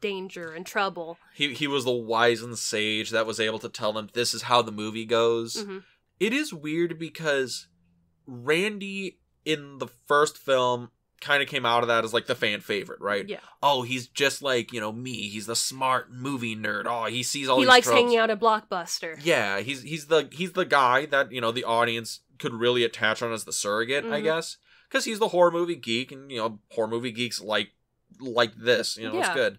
danger and trouble. He was the wise and sage that was able to tell them this is how the movie goes. Mm-hmm. It is weird because Randy in the first film kind of came out of that as the fan favorite, right? Yeah. Oh, he's just like, me. He's the smart movie nerd. Oh, he sees all these tropes. He likes tropes. hanging out at Blockbuster. Yeah, he's the guy that, the audience could really attach on as the surrogate, mm-hmm. I guess. Because he's the horror movie geek, and, horror movie geeks like this, it's good.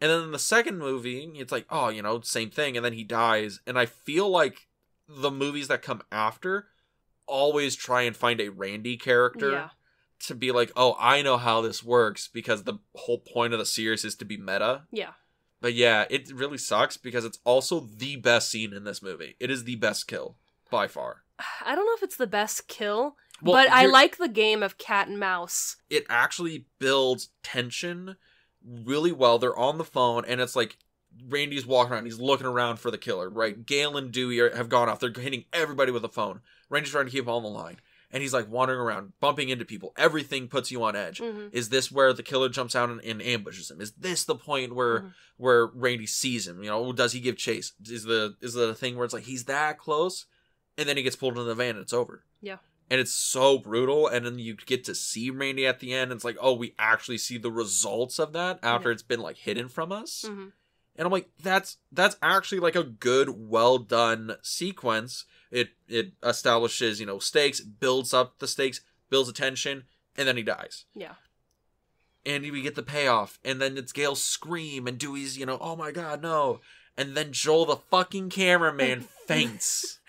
And then in the second movie, it's like, oh, same thing, and then he dies. And I feel like the movies that come after always try and find a Randy character to be like, oh, I know how this works, because the whole point of the series is to be meta. Yeah. But yeah, it really sucks because it's also the best scene in this movie. It is the best kill, by far. I don't know if it's the best kill, but I like the game of cat and mouse. It actually builds tension really well. They're on the phone, and it's like, Randy's walking around, he's looking around for the killer, right? Gail and Dewey have gone off. They're hitting everybody with a phone. Randy's trying to keep on the line. And he's wandering around, bumping into people. Everything puts you on edge. Mm-hmm. Is this where the killer jumps out and ambushes him? Is this the point where Randy sees him? Does he give chase? Is the thing where it's he's that close? And then he gets pulled into the van and it's over. Yeah. And it's so brutal. And then you get to see Randy at the end. And it's oh, we actually see the results of that after it's been hidden from us. Mm-hmm. And I'm like, that's actually a good, well done sequence. It establishes, stakes, builds up the stakes, builds attention, and then he dies. Yeah. And we get the payoff. And then it's Gale's scream and Dewey's, oh my god, no. And then Joel, the fucking cameraman, faints.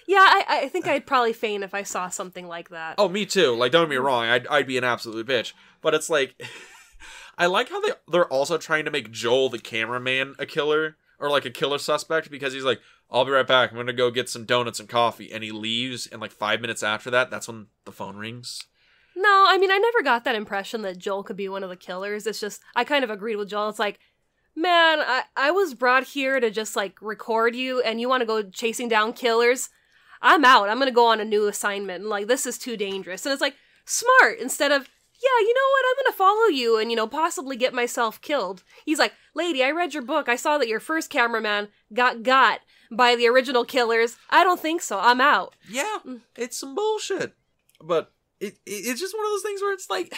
Yeah, I think I'd probably faint if I saw something like that. Oh, me too. Like, don't get me wrong. I'd be an absolute bitch. But it's like, I like how they're also trying to make Joel, the cameraman, a killer. Or like a killer suspect. Because he's like, I'll be right back. I'm going to go get some donuts and coffee. And he leaves. And like 5 minutes after that, that's when the phone rings. No, I mean, I never got that impression that Joel could be one of the killers. It's just, I kind of agreed with Joel. It's like, man, I was brought here to just like record you. And you want to go chasing down killers? I'm out. I'm going to go on a new assignment. And like, this is too dangerous. And it's like, smart. Instead of, yeah, you know what? I'm going to follow you and, possibly get myself killed. He's like, lady, I read your book. I saw that your first cameraman got by the original killers. I don't think so. I'm out. Yeah, it's some bullshit. But it's just one of those things where it's like,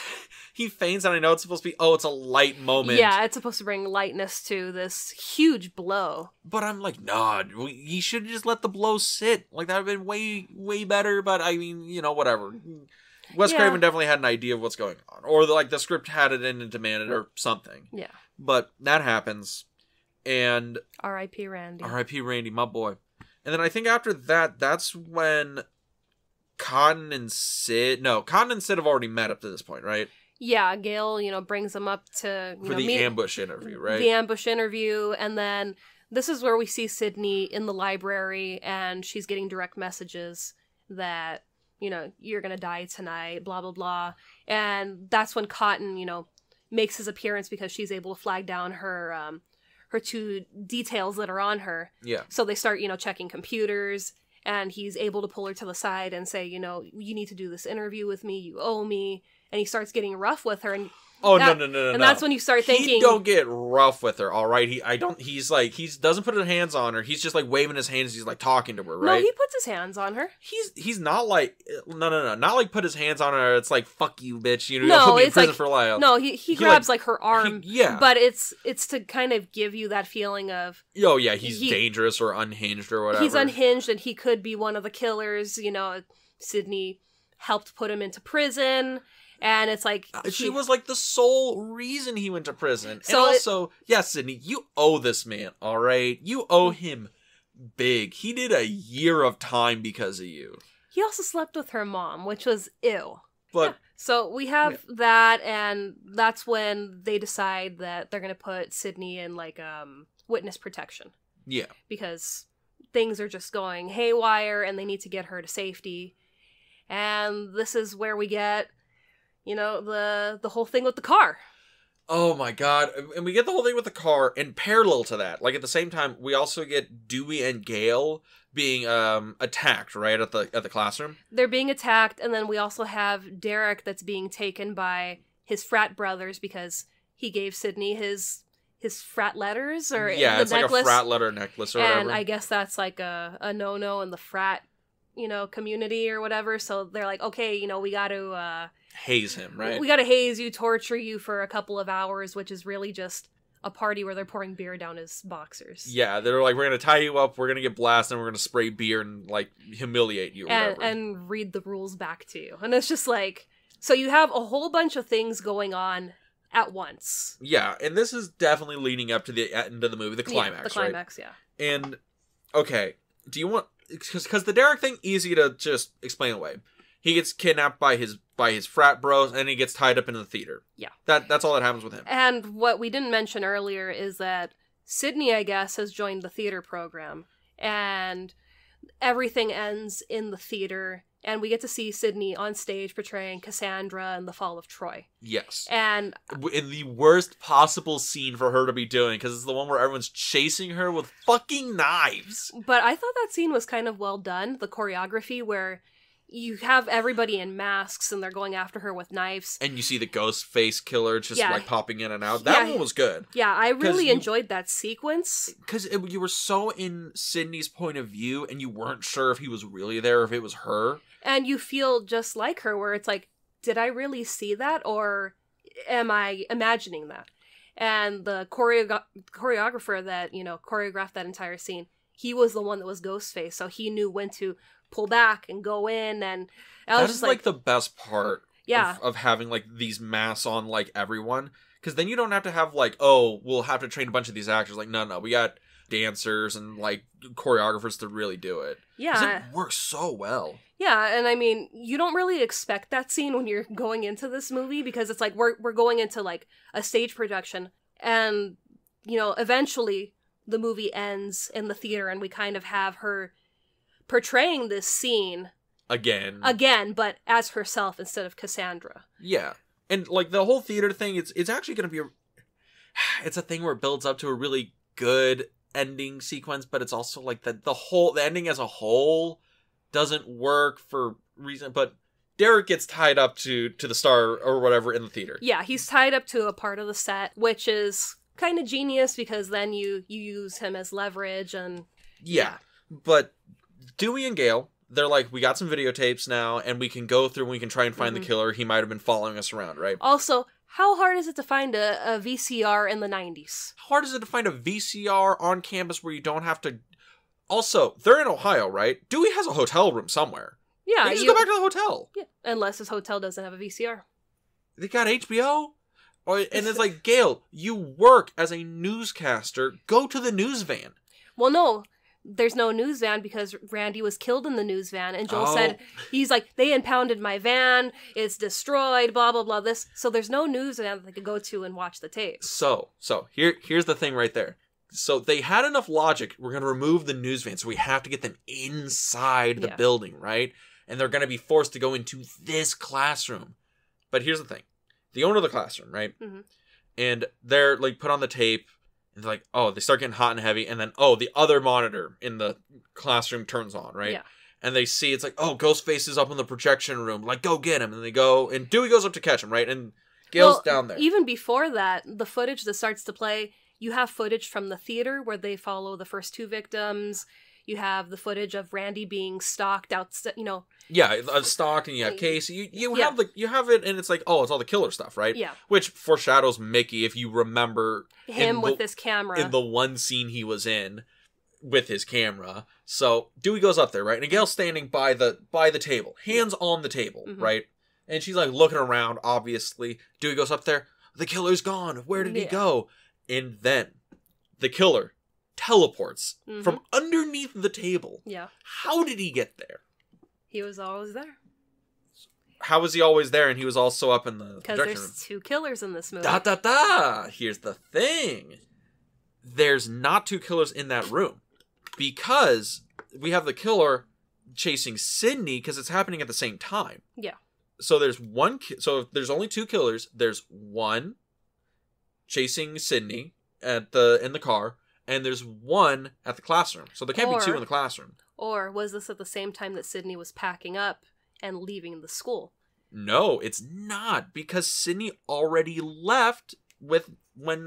he faints and I know it's supposed to be, it's a light moment. Yeah, it's supposed to bring lightness to this huge blow. But I'm like, nah, he should just let the blow sit. Like, that would have been way, way better. But I mean, whatever. Wes Craven definitely had an idea of what's going on. Or the script had it in and demanded or something. Yeah. But that happens. And R.I.P. Randy. R.I.P. Randy, my boy. And then I think after that, that's when Cotton and Sid have already met up to this point, right? Yeah, Gale, brings them up to... For the ambush interview, right? The ambush interview, and then this is where we see Sydney in the library, and she's getting direct messages that, you're gonna die tonight, blah, blah, blah. And that's when Cotton, makes his appearance because she's able to flag down her 2 details that are on her. Yeah. So they start, checking computers, and he's able to pull her to the side and say, you need to do this interview with me, you owe me. And he starts getting rough with her. And no. And that's when you start thinking... He don't get rough with her, all right? He doesn't put his hands on her. He's just, like, waving his hands. He's, like, talking to her, right? No, he puts his hands on her. He's not, like... No. Not, like, put his hands on her. It's, like, fuck you, bitch. You'll no, put me in it's prison like... for life. No, he grabs, like, her arm. Yeah. But it's to kind of give you that feeling of... Oh, yeah, he's dangerous or unhinged or whatever. He's unhinged, and he could be one of the killers. Sydney helped put him into prison... And it's like... She was like the sole reason he went to prison. So and also, Sydney, you owe this man, all right? You owe him big. He did a year of time because of you. He also slept with her mom, which was ew. But... Yeah. So we have that, and that's when they decide that they're going to put Sydney in, like, witness protection. Yeah. Because things are just going haywire, and they need to get her to safety. And this is where we get... the whole thing with the car. Oh my god. And we get the whole thing with the car, and parallel to that, like at the same time, we also get Dewey and Gale being attacked, right, at the classroom. They're being attacked, and then we also have Derek that's being taken by his frat brothers because he gave Sydney his frat letters or the necklace. Like a frat letter necklace or whatever. And I guess that's like a no-no in the frat, community or whatever. So they're like, okay, we got to... haze him, right? We gotta haze you, torture you for a couple of hours, which is really just a party where they're pouring beer down his boxers. Yeah, they're like, we're gonna tie you up, we're gonna get blasted, and we're gonna spray beer and, like, humiliate you or whatever. And read the rules back to you. And it's just like, so you have a whole bunch of things going on at once. Yeah, and this is definitely leading up to the end of the movie, the climax, right? The climax, right? Yeah. And, okay, do you want... Because the Derek thing, easy to just explain away. He gets kidnapped by his frat bros, and he gets tied up in the theater. Yeah. That's all that happens with him. And what we didn't mention earlier is that Sydney, I guess, has joined the theater program. And everything ends in the theater, and we get to see Sydney on stage portraying Cassandra in The Fall of Troy. Yes. And... in the worst possible scene for her to be doing, because it's the one where everyone's chasing her with fucking knives. But I thought that scene was kind of well done, the choreography, where... you have everybody in masks, and they're going after her with knives. And you see the Ghostface killer just, like, popping in and out. That one was good. Yeah, I really enjoyed that sequence. Because you were so in Sydney's point of view, and you weren't sure if he was really there or if it was her. And you feel just like her, where it's like, did I really see that, or am I imagining that? And the choreographer that, choreographed that entire scene, he was the one that was Ghostface, so he knew when to pull back and go in, and I was just like the best part Yeah. Of having, like, these masks on, like, everyone. Because then you don't have to have, like, oh, we'll have to train a bunch of these actors. Like, no, we got dancers and, like, choreographers to really do it. Yeah. It works so well. Yeah, and I mean, you don't really expect that scene when you're going into this movie, because it's like, we're going into, like, a stage production, and, you know, eventually the movie ends in the theater, and we kind of have her portraying this scene again, but as herself instead of Cassandra. Yeah. And, like, the whole theater thing, it's actually going to be it's a thing where it builds up to a really good ending sequence, but it's also, like, the ending as a whole doesn't work for reason, but Derek gets tied up to the star or whatever in the theater. Yeah, he's tied up to a part of the set, which is kind of genius, because then you use him as leverage, and... Yeah. But Dewey and Gale, they're like, we got some videotapes now, and we can go through and we can try and find the killer. He might have been following us around, right? Also, how hard is it to find a VCR in the 90s? How hard is it to find a VCR on campus where you don't have to... Also, they're in Ohio, right? Dewey has a hotel room somewhere. Yeah, you just go back to the hotel. Yeah, unless his hotel doesn't have a VCR. They got HBO? And it's like, Gale, you work as a newscaster. Go to the news van. Well, no, there's no news van because Randy was killed in the news van. And Joel said, he's like, they impounded my van. It's destroyed, blah, blah, blah, this. So there's no news van that they could go to and watch the tape. So here's the thing right there. So they had enough logic. We're going to remove the news van, so we have to get them inside the building, right? And they're going to be forced to go into this classroom. But here's the thing. The owner of the classroom, right? Mm-hmm. And they're, like, put on the tape, and they're like, oh, they start getting hot and heavy, and then, oh, the other monitor in the classroom turns on, right? Yeah. And they see, it's like, oh, Ghostface is up in the projection room. Like, go get him. And they go, and Dewey goes up to catch him, right? And Gale's down there. Even before that, the footage that starts to play, you have footage from the theater where they follow the first two victims. You have the footage of Randy being stalked outside, you know. Yeah, stalked, and you have Casey. You have it, and it's like, oh, it's all the killer stuff, right? Yeah. Which foreshadows Mickey, if you remember him with his camera in the one scene he was in with his camera. So Dewey goes up there, right? And Gale's standing by the table, hands on the table, right? And she's like looking around. Obviously, Dewey goes up there. The killer's gone. Where did he go? And then the killer teleports from underneath the table. Yeah. How did he get there? He was always there. How was he always there and he was also up in the because there's two killers in this movie. Here's the thing. There's not two killers in that room. Because we have the killer chasing Sydney because it's happening at the same time. Yeah. So there's so if there's only two killers, there's one chasing Sydney in the car, and there's one at the classroom. So there can't be two in the classroom. Or was this at the same time that Sydney was packing up and leaving the school? No, it's not, because Sydney already left when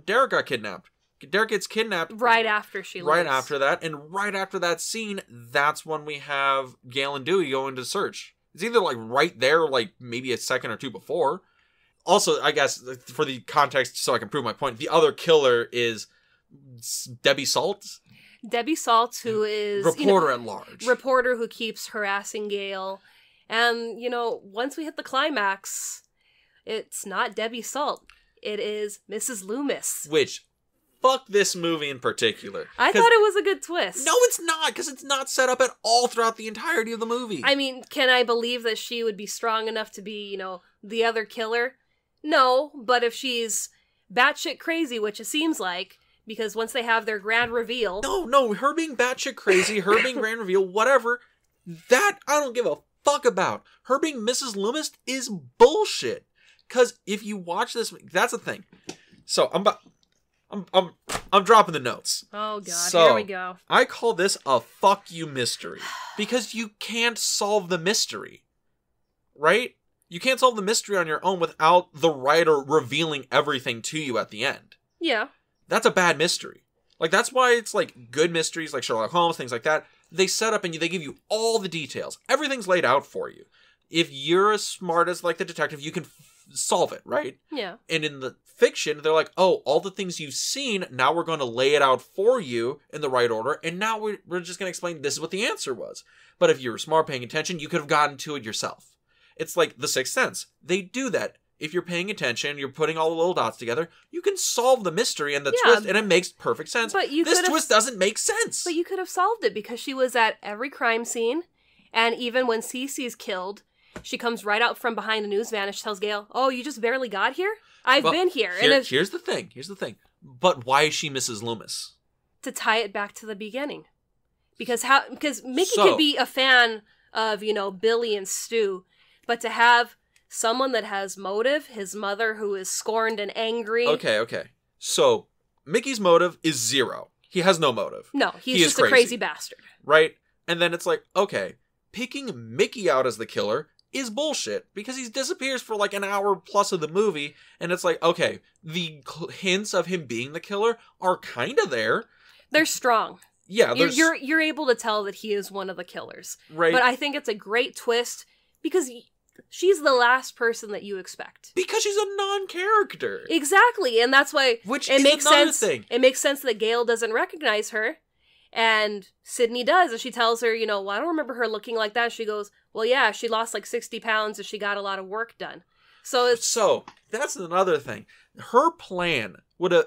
Derek got kidnapped. Derek gets kidnapped right after she leaves. Right after that, and right after that scene, that's when we have Gale and Dewey going to search. It's either like right there, like maybe a second or two before. Also, I guess for the context, so I can prove my point, the other killer is Debbie Salt. Debbie Salt, who is reporter at large. Reporter who keeps harassing Gale. And, once we hit the climax, it's not Debbie Salt. It is Mrs. Loomis. Which, fuck this movie in particular. I thought it was a good twist. No, it's not, because it's not set up at all throughout the entirety of the movie. I mean, can I believe that she would be strong enough to be, the other killer? No, but if she's batshit crazy, which it seems like, because once they have their grand reveal... No, her being batshit crazy, her being grand reveal, whatever, that I don't give a fuck about. Her being Mrs. Loomis is bullshit. Because if you watch this, that's the thing. So, I'm dropping the notes. Oh god, here we go. I call this a fuck you mystery. Because you can't solve the mystery. Right? You can't solve the mystery on your own without the writer revealing everything to you at the end. Yeah. That's a bad mystery. Like, that's why it's like good mysteries like Sherlock Holmes, things like that. They set up and they give you all the details. Everything's laid out for you. If you're as smart as like the detective, you can solve it, right? Yeah. And in the fiction, they're like, oh, all the things you've seen, now we're going to lay it out for you in the right order, and now we're just going to explain this is what the answer was. But if you were smart paying attention, you could have gotten to it yourself. It's like The Sixth Sense. They do that. If you're paying attention, you're putting all the little dots together, you can solve the mystery and the twist, and it makes perfect sense. But this twist doesn't make sense. But you could have solved it because she was at every crime scene, and even when Cece's killed, she comes right out from behind the news van and she tells Gale, "Oh, you just barely got here? I've been here." Here's the thing. But why is she Mrs. Loomis? To tie it back to the beginning. Because Mickey could be a fan of, Billy and Stu, but to have someone that has motive, his mother who is scorned and angry. Okay. So, Mickey's motive is zero. He has no motive. No, he's just a crazy bastard. Right? And then it's like, okay, picking Mickey out as the killer is bullshit because he disappears for like an hour plus of the movie, and it's like, okay, the hints of him being the killer are kind of there. They're strong. Yeah, you're able to tell that he is one of the killers. Right. But I think it's a great twist because she's the last person that you expect. Because she's a non-character. Exactly, and that's why it makes sense. It makes sense that Gale doesn't recognize her, and Sydney does, and she tells her, well, I don't remember her looking like that. She goes, well, yeah, she lost like 60 pounds and she got a lot of work done. So that's another thing. Her plan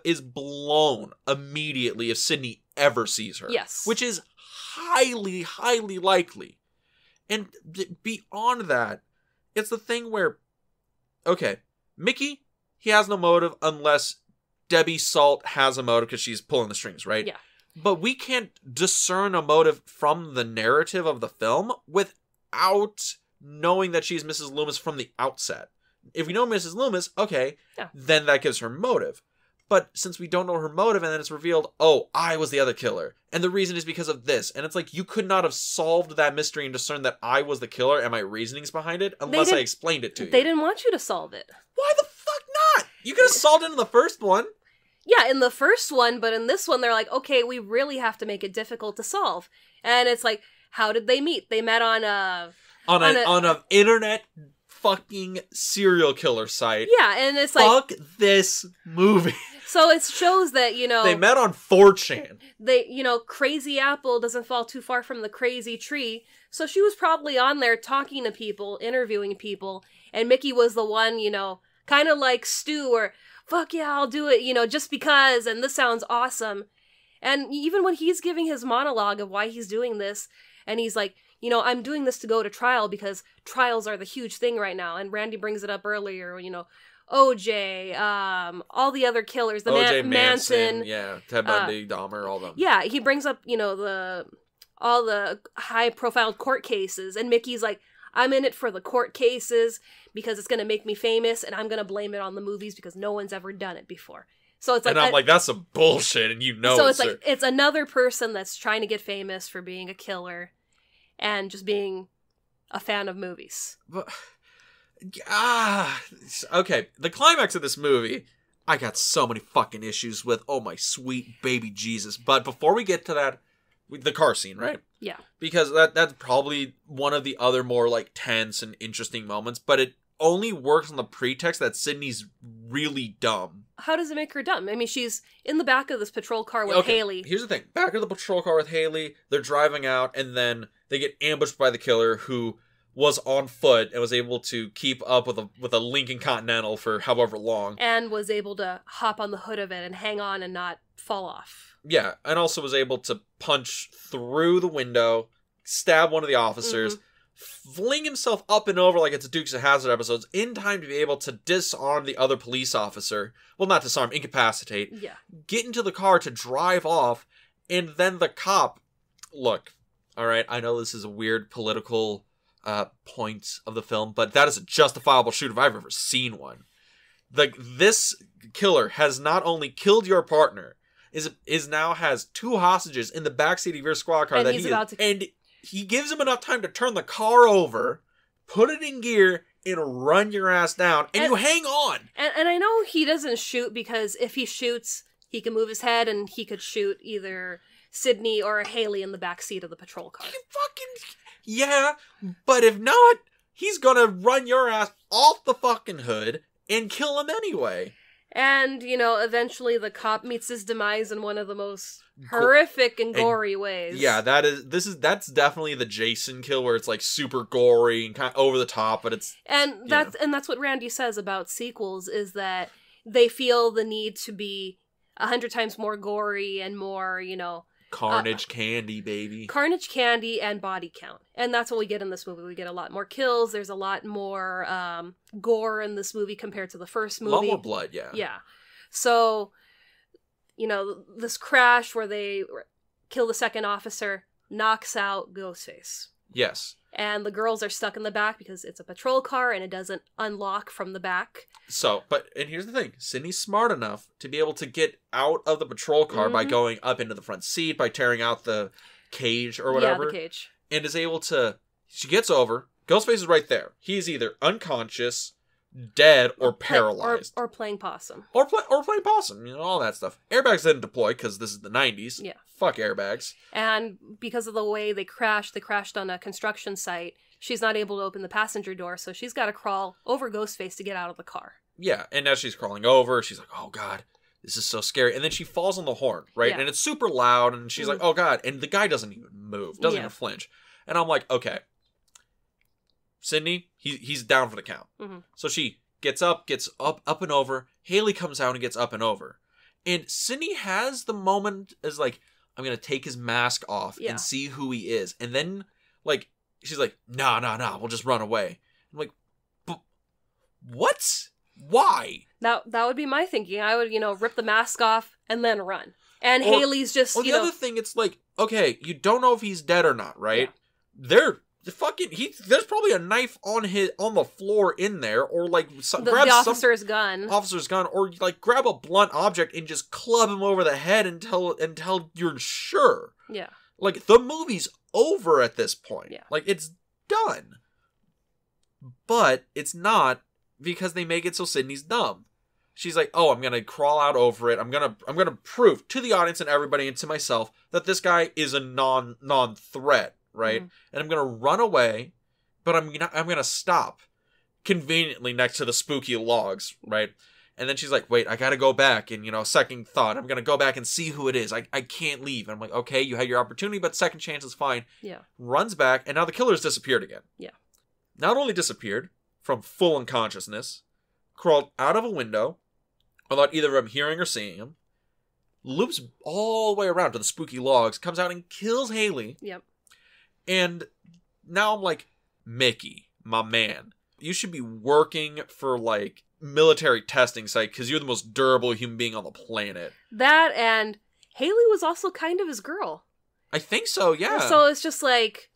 is blown immediately if Sydney ever sees her. Yes. Which is highly, highly likely. And beyond that, it's the thing where, okay, Mickey, he has no motive unless Debbie Salt has a motive because she's pulling the strings, right? Yeah. But we can't discern a motive from the narrative of the film without knowing that she's Mrs. Loomis from the outset. If we know Mrs. Loomis, okay, then that gives her motive. But since we don't know her motive and then it's revealed, oh, I was the other killer. And the reason is because of this. And it's like, you could not have solved that mystery and discerned that I was the killer and my reasonings behind it unless I explained it to you. They didn't want you to solve it. Why the fuck not? You could have solved it in the first one. Yeah, in the first one, but in this one, they're like, okay, we really have to make it difficult to solve. And it's like, how did they meet? They met on an internet fucking serial killer site. Yeah, and it's like, fuck this movie. So it shows that, they met on 4chan. Crazy apple doesn't fall too far from the crazy tree. So she was probably on there talking to people, interviewing people, and Mickey was the one, kind of like Stu, or fuck yeah, I'll do it, just because, and this sounds awesome. And even when he's giving his monologue of why he's doing this, and he's like, I'm doing this to go to trial because trials are the huge thing right now. And Randy brings it up earlier, OJ, all the other killers, the OJ Manson, yeah, Ted Bundy, Dahmer, all of them. Yeah, he brings up, all the high-profile court cases, and Mickey's like, I'm in it for the court cases because it's going to make me famous, and I'm going to blame it on the movies because no one's ever done it before. So it's like, and I'm like, that's some bullshit, and so it's like, it's another person that's trying to get famous for being a killer and just being a fan of movies. But, okay, the climax of this movie, I got so many fucking issues with. Oh my sweet baby Jesus! But before we get to that, the car scene, right? Yeah. Because that's probably one of the other more like tense and interesting moments, but it only works on the pretext that Sydney's really dumb. How does it make her dumb? I mean, she's in the back of this patrol car with Haley. Here's the thing. Back of the patrol car with Haley, they're driving out, and then they get ambushed by the killer who was on foot and was able to keep up with a Lincoln Continental for however long. And was able to hop on the hood of it and hang on and not fall off. Yeah, and also was able to punch through the window, stab one of the officers, fling himself up and over like it's a Dukes of Hazzard episodes in time to be able to disarm the other police officer. Well, not disarm, incapacitate. Yeah. Get into the car to drive off, and then the cop... Look, alright, I know this is a weird political point of the film, but that is a justifiable shoot if I've ever seen one. This killer has not only killed your partner, is now has 2 hostages in the backseat of your squad car, and and he gives him enough time to turn the car over, put it in gear, and run your ass down, and you hang on. And I know he doesn't shoot because if he shoots, he can move his head and he could shoot either Sydney or Haley in the backseat of the patrol car. Yeah, but if not, he's gonna run your ass off the fucking hood and kill him anyway. And, eventually the cop meets his demise in one of the most horrific and gory ways. Yeah, that's definitely the Jason kill where it's like super gory and kind of over the top, but it's and that's what Randy says about sequels is that they feel the need to be 100 times more gory and more, carnage candy, baby. Carnage candy and body count. And that's what we get in this movie. We get a lot more kills. There's a lot more gore in this movie compared to the first movie. A lot more blood, yeah. Yeah. So, this crash where they kill the second officer knocks out Ghostface. Yes. And the girls are stuck in the back because it's a patrol car and it doesn't unlock from the back. So, and here's the thing. Sydney's smart enough to be able to get out of the patrol car by going up into the front seat, by tearing out the cage or whatever. Yeah, the cage. And is able to, she gets over, Ghostface is right there. He's either unconscious, dead, or paralyzed. Or playing possum. Or playing possum, all that stuff. Airbags didn't deploy because this is the 90s. Yeah. Fuck airbags. And because of the way they crashed on a construction site. She's not able to open the passenger door, so she's got to crawl over Ghostface to get out of the car. Yeah, and as she's crawling over, she's like, oh god, this is so scary. And then she falls on the horn, right? Yeah. And it's super loud, and she's like, oh god. And the guy doesn't even move, doesn't even flinch. And I'm like, okay. Sydney, he's down for the count. Mm-hmm. So she gets up and over. Haley comes out and gets up and over. And Sydney has the moment as like, I'm going to take his mask off and see who he is. And then, like, she's like, nah, we'll just run away. I'm like, but what? Why? That would be my thinking. I would, rip the mask off and then run. And Haley's just, the other thing, it's like, okay, you don't know if he's dead or not, right? Yeah. There's probably a knife on the floor in there, or like grab the officer's gun, or like grab a blunt object and just club him over the head until you're sure. Yeah. Like the movie's over at this point. Yeah. Like it's done. But it's not because they make it so Sydney's dumb. She's like, "Oh, I'm going to crawl out over it. I'm going to prove to the audience and everybody and to myself that this guy is a non-threat, right? Mm-hmm. And I'm going to run away, but I'm going to stop conveniently next to the spooky logs, right?" And then she's like, wait, I got to go back. And, second thought, I'm going to go back and see who it is. I can't leave. And I'm like, okay, you had your opportunity, but second chance is fine. Yeah. Runs back, and now the killer's disappeared again. Yeah. Not only disappeared from full unconsciousness, crawled out of a window without either of them hearing or seeing him, loops all the way around to the spooky logs, comes out and kills Haley. Yep. And now I'm like, Mickey, my man, you should be working for, like, military testing site because you're the most durable human being on the planet. That, and Haley was also kind of his girl. I think so, yeah. So it's just like,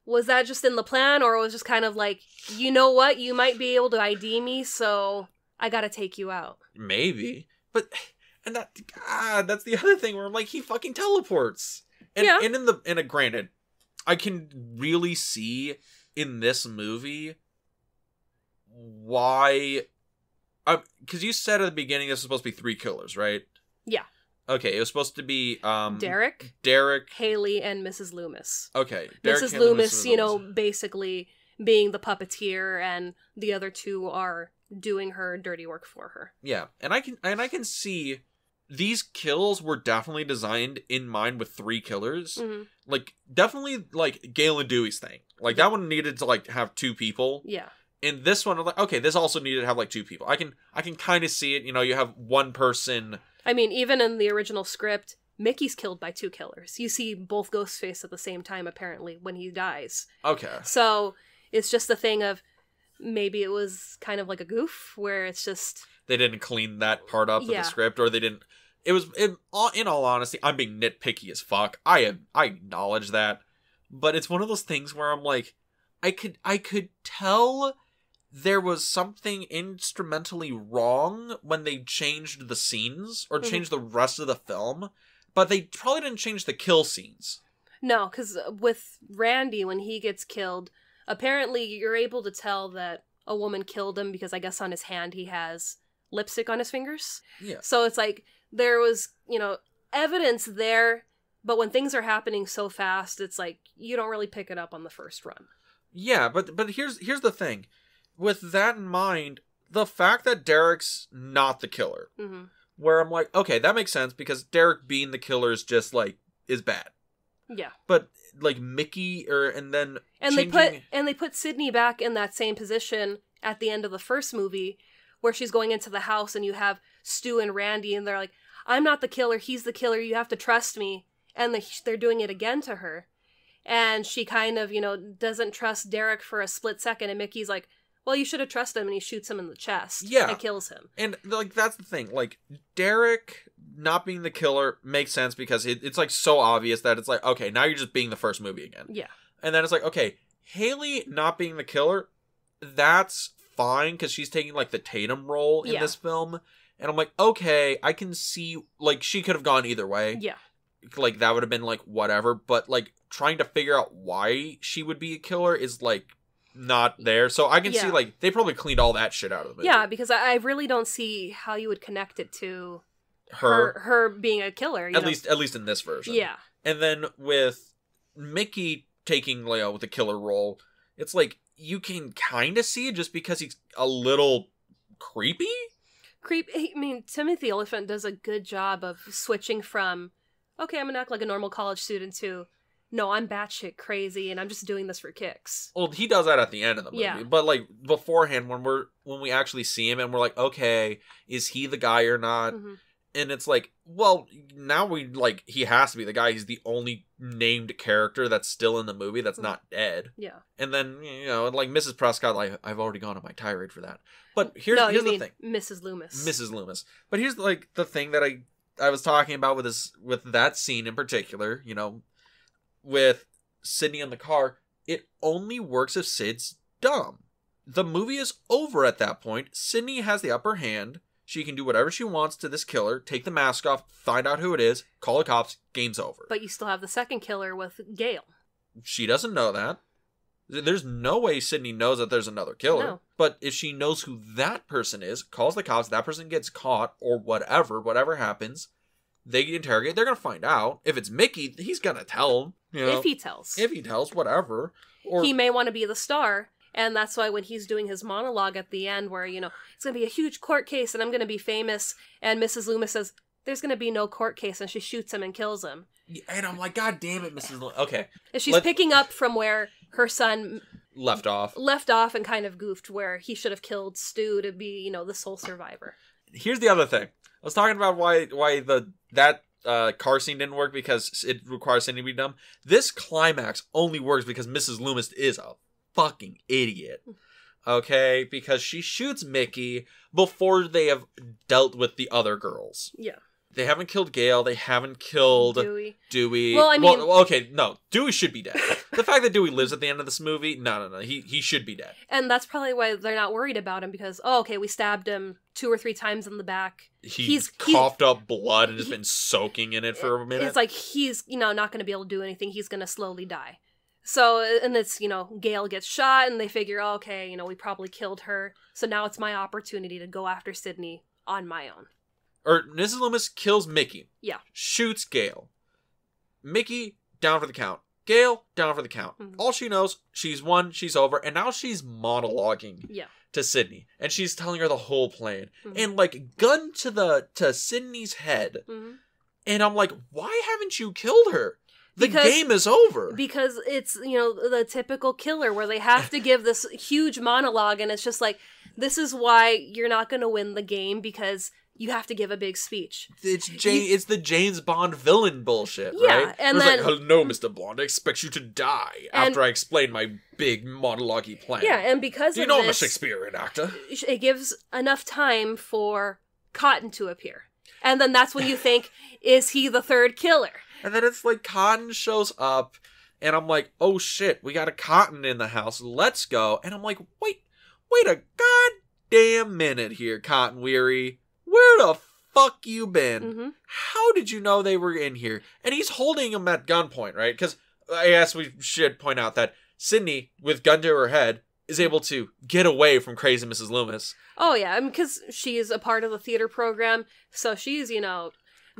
was that just in the plan, or was it just kind of like, you know what, you might be able to ID me, so I gotta take you out? Maybe. But, and that's the other thing where I'm like, he fucking teleports. And, yeah. And granted, I can really see in this movie why... Because you said at the beginning this was supposed to be 3 killers, right? Yeah. Okay, it was supposed to be... Derek, Haley, and Mrs. Loomis. Okay. Mrs. Loomis, basically being the puppeteer, and the other 2 are doing her dirty work for her. Yeah, and I can see these kills were definitely designed in mind with 3 killers. Mm-hmm. Like, definitely, like, Gale and Dewey's thing. Like, that one needed to, like, have 2 people. Yeah. In this one, I'm like, okay, this also needed to have, like, 2 people. I can kind of see it. You have one person. I mean, even in the original script, Mickey's killed by 2 killers. You see both Ghostface at the same time, apparently, when he dies. Okay. So, it's just a thing of, maybe it was kind of like a goof, where it's just... They didn't clean that part up of the script, or they didn't... It was, in all honesty, I'm being nitpicky as fuck. I acknowledge that. But it's one of those things where I'm like, I could tell... there was something instrumentally wrong when they changed the scenes or changed the rest of the film, but they probably didn't change the kill scenes. No, because with Randy, when he gets killed, apparently you're able to tell that a woman killed him because I guess on his hand he has lipstick on his fingers. Yeah. So it's like there was, evidence there, but when things are happening so fast, it's like you don't really pick it up on the first run. Yeah, but here's the thing. With that in mind, the fact that Derek's not the killer, where I'm like, okay, that makes sense because Derek being the killer is just like, is bad. Yeah. But like Mickey they put Sydney back in that same position at the end of the first movie where she's going into the house and you have Stu and Randy and they're like, I'm not the killer, he's the killer, you have to trust me. And they're doing it again to her. And she kind of, doesn't trust Derek for a split second. And Mickey's like, well, you should have trusted him. And he shoots him in the chest. Yeah. And kills him. And, like, that's the thing. Like, Derek not being the killer makes sense because it's, like, so obvious that it's like, okay, now you're just being the first movie again. Yeah. And then it's like, okay, Haley not being the killer, that's fine because she's taking, like, the Tatum role in this film. And I'm like, okay, I can see, like, she could have gone either way. Yeah. Like, that would have been, like, whatever. But, like, trying to figure out why she would be a killer is, like, not there. So I can see, like, they probably cleaned all that shit out of the movie. Yeah, because I really don't see how you would connect it to her being a killer. At least in this version. Yeah. And then with Mickey taking Leo with the killer role, it's like, you can kind of see it just because he's a little creepy? I mean, Timothy Olyphant does a good job of switching from, okay, I'm gonna act like a normal college student to, no, I'm batshit crazy and I'm just doing this for kicks. Well, he does that at the end of the movie. Yeah. But, like, beforehand, when we actually see him and we're like, okay, is he the guy or not? Mm-hmm. And it's like, well, now he has to be the guy. He's the only named character that's still in the movie that's not dead. Yeah. And then, like Mrs. Prescott, like, I've already gone on my tirade for that. But here's the thing. Mrs. Loomis. Mrs. Loomis. But here's, like, the thing that I was talking about with that scene in particular, with Sydney in the car. It only works if Sid's dumb. The movie is over at that point. Sydney has the upper hand. She can do whatever she wants to this killer, take the mask off, find out who it is, call the cops, game's over. But you still have the second killer with Gail. She doesn't know that. There's no way Sydney knows that there's another killer. No. But if she knows who that person is, calls the cops, that person gets caught, or whatever happens, they get interrogated, they're going to find out. If it's Mickey, he's going to tell them. If he tells, whatever. Or he may want to be the star. And that's why when he's doing his monologue at the end where, it's going to be a huge court case and I'm going to be famous. And Mrs. Loomis says, there's going to be no court case. And she shoots him and kills him. And I'm like, God damn it, Mrs. Loomis. Okay. And she's picking up from where her son left off and kind of goofed where he should have killed Stu to be, the sole survivor. Here's the other thing. I was talking about why that car scene didn't work because it requires Cindy to be dumb. This climax only works because Mrs. Loomis is a fucking idiot. Okay? Because she shoots Mickey before they have dealt with the other girls. Yeah. They haven't killed Gail. They haven't killed Dewey. Well, I mean... okay, no. Dewey should be dead. The fact that Dewey lives at the end of this movie, no. He should be dead. And that's probably why they're not worried about him because, we stabbed him 2 or 3 times in the back. He's coughed up blood and has been soaking in it for a minute. It's like he's, not going to be able to do anything. He's going to slowly die. So, and it's, Gail gets shot and they figure, we probably killed her. So now it's my opportunity to go after Sydney on my own. Or Mrs. Loomis kills Mickey. Yeah. Shoots Gail. Mickey, down for the count. Gail, down for the count. Mm-hmm. All she knows, she's won, she's over, and now she's monologuing to Sydney. And she's telling her the whole plan. Mm-hmm. And, like, gun to Sydney's head. Mm-hmm. And I'm like, why haven't you killed her? The game is over. Because it's, the typical killer where they have to give this huge monologue and it's just like, this is why you're not going to win the game because you have to give a big speech. It's the James Bond villain bullshit, right? And then... like, no, Mr. Blonde, I expect you to die after I explain my big monologue-y plan. Yeah, and because Do you know I'm a Shakespearean actor? It gives enough time for Cotton to appear. And then that's when you think, is he the third killer? And then it's like Cotton shows up, and I'm like, oh shit, we got a Cotton in the house, let's go. And I'm like, wait a goddamn minute here, Cotton Weary. Where the fuck you been? Mm-hmm. How did you know they were in here? And he's holding him at gunpoint, right? Because I guess we should point out that Sydney, with gun to her head, is able to get away from crazy Mrs. Loomis. Oh, yeah, because she's a part of the theater program, so she's,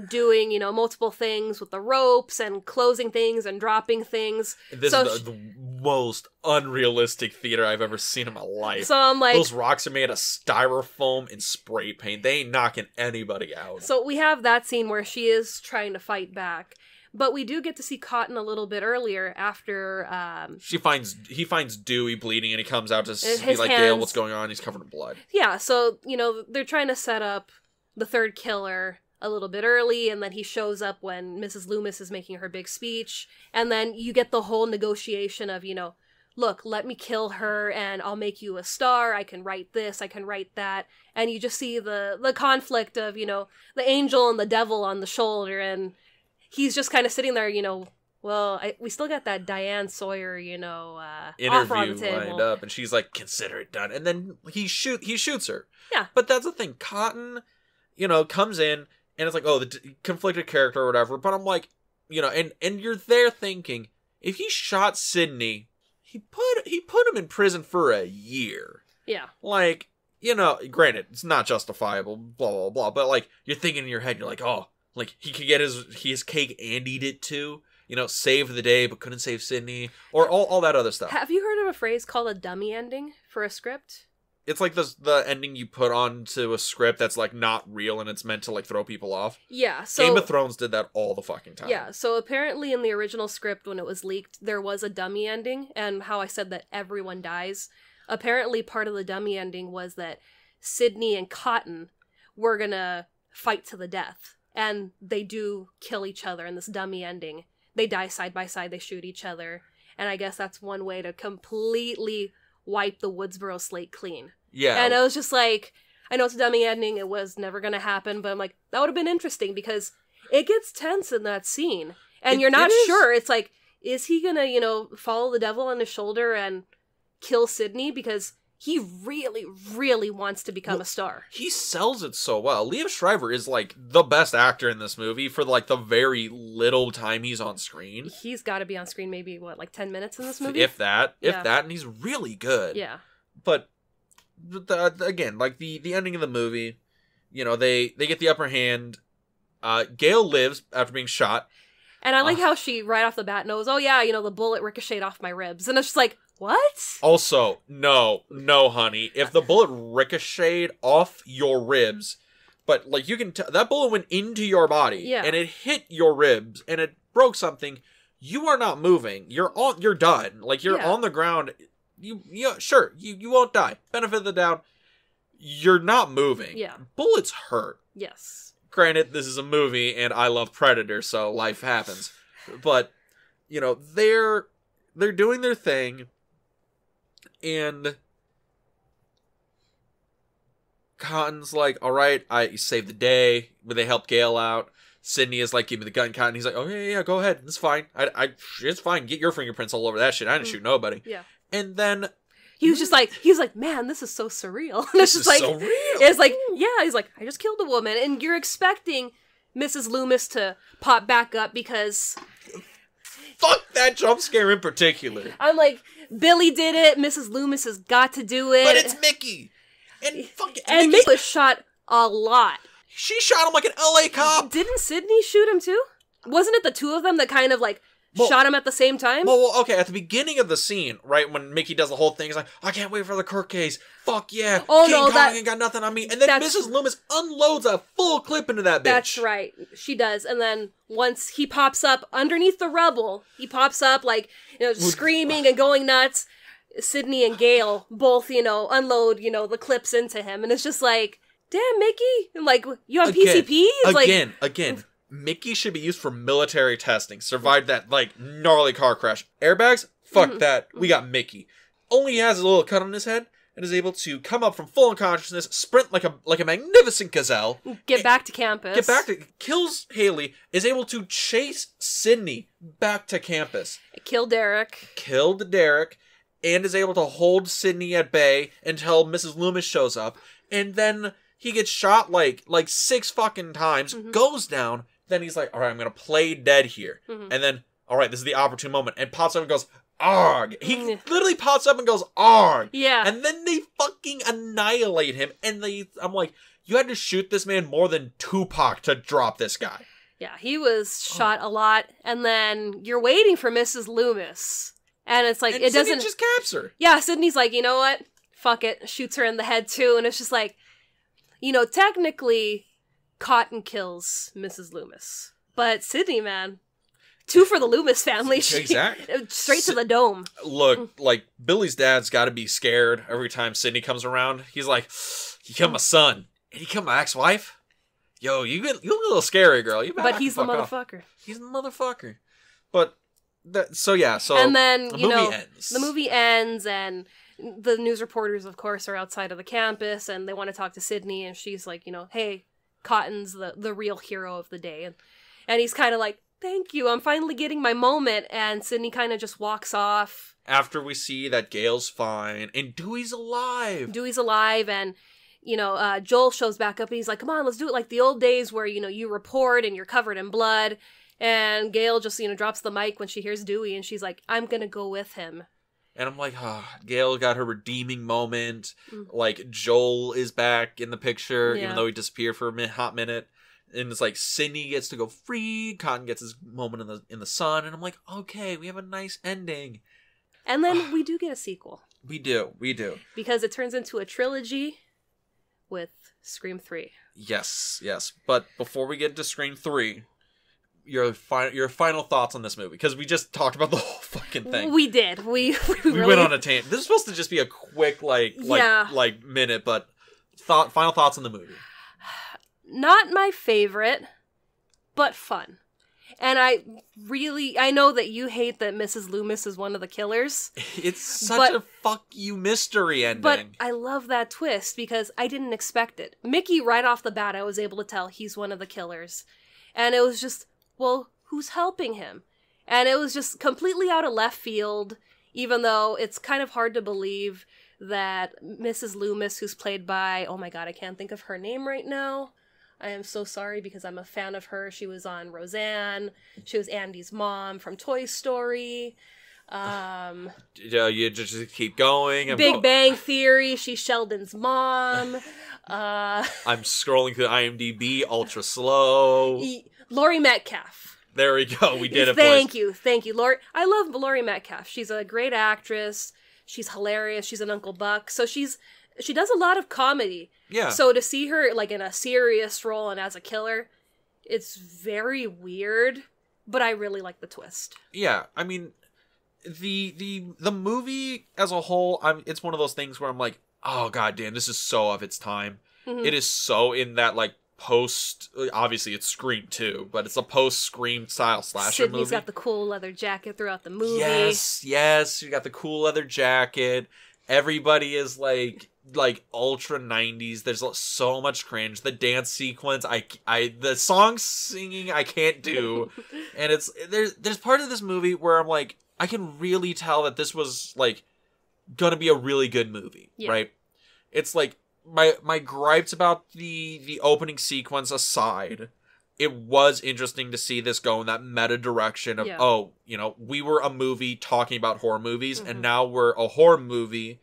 doing, you know, multiple things with the ropes and closing things and dropping things. This is the most unrealistic theater I've ever seen in my life. So I'm like... Those rocks are made of styrofoam and spray paint. They ain't knocking anybody out. So we have that scene where she is trying to fight back. But we do get to see Cotton a little bit earlier after... He finds Dewey bleeding and he comes out to be like, Gale, what's going on? He's covered in blood. Yeah, so, you know, they're trying to set up the third killer a little bit early, and then he shows up when Mrs. Loomis is making her big speech. And then you get the whole negotiation of, you know, look, let me kill her and I'll make you a star. I can write this, I can write that. And you just see the conflict of, you know, the angel and the devil on the shoulder, and... He's just kind of sitting there, you know, well, we still got that Diane Sawyer, you know, interview offer on the table. Lined up, and she's like, consider it done. And then he shoots her. Yeah. But that's the thing. Cotton, you know, comes in, and it's like, oh, the conflicted character or whatever. But I'm like, you know, and you're there thinking, if he shot Sidney, he put him in prison for a year. Yeah. Like, you know, granted, it's not justifiable, blah, blah, blah. But, like, you're thinking in your head, you're like, oh, like, he could get his cake and eat it too. You know, save the day, but couldn't save Sidney. Or all that other stuff. Have you heard of a phrase called a dummy ending for a script? It's like the ending you put onto a script that's, like, not real and it's meant to, like, throw people off. Yeah, so... Game of Thrones did that all the fucking time. Yeah, so apparently in the original script when it was leaked, there was a dummy ending, and how I said that everyone dies. Apparently part of the dummy ending was that Sidney and Cotton were gonna fight to the death. And they do kill each other in this dummy ending. They die side by side, they shoot each other. And I guess that's one way to completely wipe the Woodsboro slate clean. Yeah. And I was just like, I know it's a dummy ending, it was never gonna happen, but I'm like, that would have been interesting because it gets tense in that scene. And you're not sure. It's like, is he gonna, you know, follow the devil on his shoulder and kill Sidney? Because he really, really wants to become a star. He sells it so well. Liev Schreiber is, like, the best actor in this movie for, like, the very little time he's on screen. He's got to be on screen maybe, 10 minutes in this movie? If that, and he's really good. Yeah. But, again, like, the ending of the movie, you know, they get the upper hand. Gale lives after being shot. And I like how she, right off the bat, knows, oh yeah, you know, the bullet ricocheted off my ribs. And it's just like, what? Also, no, honey. If the bullet ricocheted off your ribs, but, like, you can tell, that bullet went into your body, and it hit your ribs, and it broke something, you are not moving. You're done. Like, you're on the ground. You won't die. Benefit of the doubt. You're not moving. Yeah. Bullets hurt. Yes. Granted, this is a movie, and I love Predator, so life happens. But, you know, they're doing their thing. And Cotton's like, all right, I saved the day. But they help Gale out. Sidney is like, give me the gun, Cotton. He's like, oh, yeah, go ahead. It's fine. It's fine. Get your fingerprints all over that shit. I didn't shoot nobody. Yeah. And then... He was like, man, this is so surreal. This is like, so real. It's like, yeah, he's like, I just killed a woman. And you're expecting Mrs. Loomis to pop back up because... Fuck that jump scare in particular. I'm like... Billy did it. Mrs. Loomis has got to do it. But it's Mickey. And Mickey was shot a lot. She shot him like an LA cop. Didn't Sidney shoot him too? Wasn't it the two of them that kind of like shot him at the same time? Well, okay, at the beginning of the scene, right, when Mickey does the whole thing, he's like, I can't wait for the court case. Fuck yeah. Oh, King no, Kong ain't got nothing on me. And then Mrs. Loomis unloads a full clip into that bitch. That's right. She does. And then once he pops up underneath the rubble, he pops up like, you know, screaming and going nuts. Sidney and Gale both, you know, unload, you know, the clips into him. And it's just like, damn, Mickey. And like, you on PCP? It's Again. Mickey should be used for military testing. Survived that, like, gnarly car crash. Airbags? Fuck that. We got Mickey. Only he has a little cut on his head and is able to come up from full unconsciousness, sprint like a magnificent gazelle. Get back to campus. Kills Haley, is able to chase Sidney back to campus. Killed Derek. And is able to hold Sidney at bay until Mrs. Loomis shows up. And then he gets shot like 6 fucking times, goes down. Then he's like, all right, I'm going to play dead here. And then, all right, this is the opportune moment. And pops up and goes, arg. He literally pops up and goes, arg. Yeah. And then they fucking annihilate him. And I'm like, You had to shoot this man more than Tupac to drop this guy. Yeah, he was shot a lot, and then you're waiting for Mrs. Loomis. And it's like, and it Sydney doesn't... just caps her. Yeah, Sydney's like, you know what? Fuck it. Shoots her in the head, too. And it's just like, you know, technically, Cotton kills Mrs. Loomis. But Sydney, man, 2 for the Loomis family. Exactly. Straight to the dome. Look, like, Billy's dad's got to be scared every time Sydney comes around. He's like, you killed my son, and you killed my ex-wife? Yo, you're a little scary, girl. But he's the motherfucker. He's the motherfucker. But, so and then, the you know, ends. The movie ends, and the news reporters, of course, are outside of the campus, and they want to talk to Sydney, and she's like, you know, hey, Cotton's the real hero of the day. And he's kind of like, thank you, I'm finally getting my moment, and Sydney kind of just walks off. After we see that Gail's fine, and Dewey's alive. And... You know, Joel shows back up and he's like, come on, let's do it like the old days where, you know, you report and you're covered in blood. And Gail just, you know, drops the mic when she hears Dewey and she's like, I'm gonna go with him. And I'm like, Gail got her redeeming moment. Like, Joel is back in the picture, even though he disappeared for a hot minute. And it's like, Sydney gets to go free, Cotton gets his moment in the sun. And I'm like, okay, we have a nice ending. And then we do get a sequel. We do. Because it turns into a trilogy with Scream 3. Yes. But before we get to Scream 3, your final thoughts on this movie, because we just talked about the whole fucking thing. We did. We really... went on a tangent. This is supposed to just be a quick like minute, but final thoughts on the movie. Not my favorite, but fun. And I know that you hate that Mrs. Loomis is one of the killers. It's such a fuck you mystery ending. But I love that twist because I didn't expect it. Mickey, right off the bat, I was able to tell he's one of the killers. And it was just, well, who's helping him? And it was just completely out of left field, even though it's kind of hard to believe that Mrs. Loomis, who's played by, oh my god, I can't think of her name right now. I am so sorry because I'm a fan of her. She was on Roseanne. She was Andy's mom from Toy Story. You just keep going. Big Bang Theory. She's Sheldon's mom. I'm scrolling through IMDb ultra slow. Laurie Metcalf. There we go. We did it. Thank you, Laurie. I love Laurie Metcalf. She's a great actress. She's hilarious. She's an Uncle Buck. So she does a lot of comedy. Yeah. So to see her like in a serious role and as a killer, it's very weird, but I really like the twist. Yeah, I mean, the movie as a whole, it's one of those things where I'm like, oh god damn, this is so of its time. Mm-hmm. It is so in that like post. Obviously, it's Scream 2, but it's a post Scream style slasher movie. Sydney's got the cool leather jacket throughout the movie. Yes, you got the cool leather jacket. Everybody is like ultra 90s. There's so much cringe. The dance sequence, the song singing I can't do. And there's part of this movie where I'm like, I can really tell that this was like gonna be a really good movie, right? It's like my gripes about the opening sequence aside, it was interesting to see this go in that meta direction of we were a movie talking about horror movies, and now we're a horror movie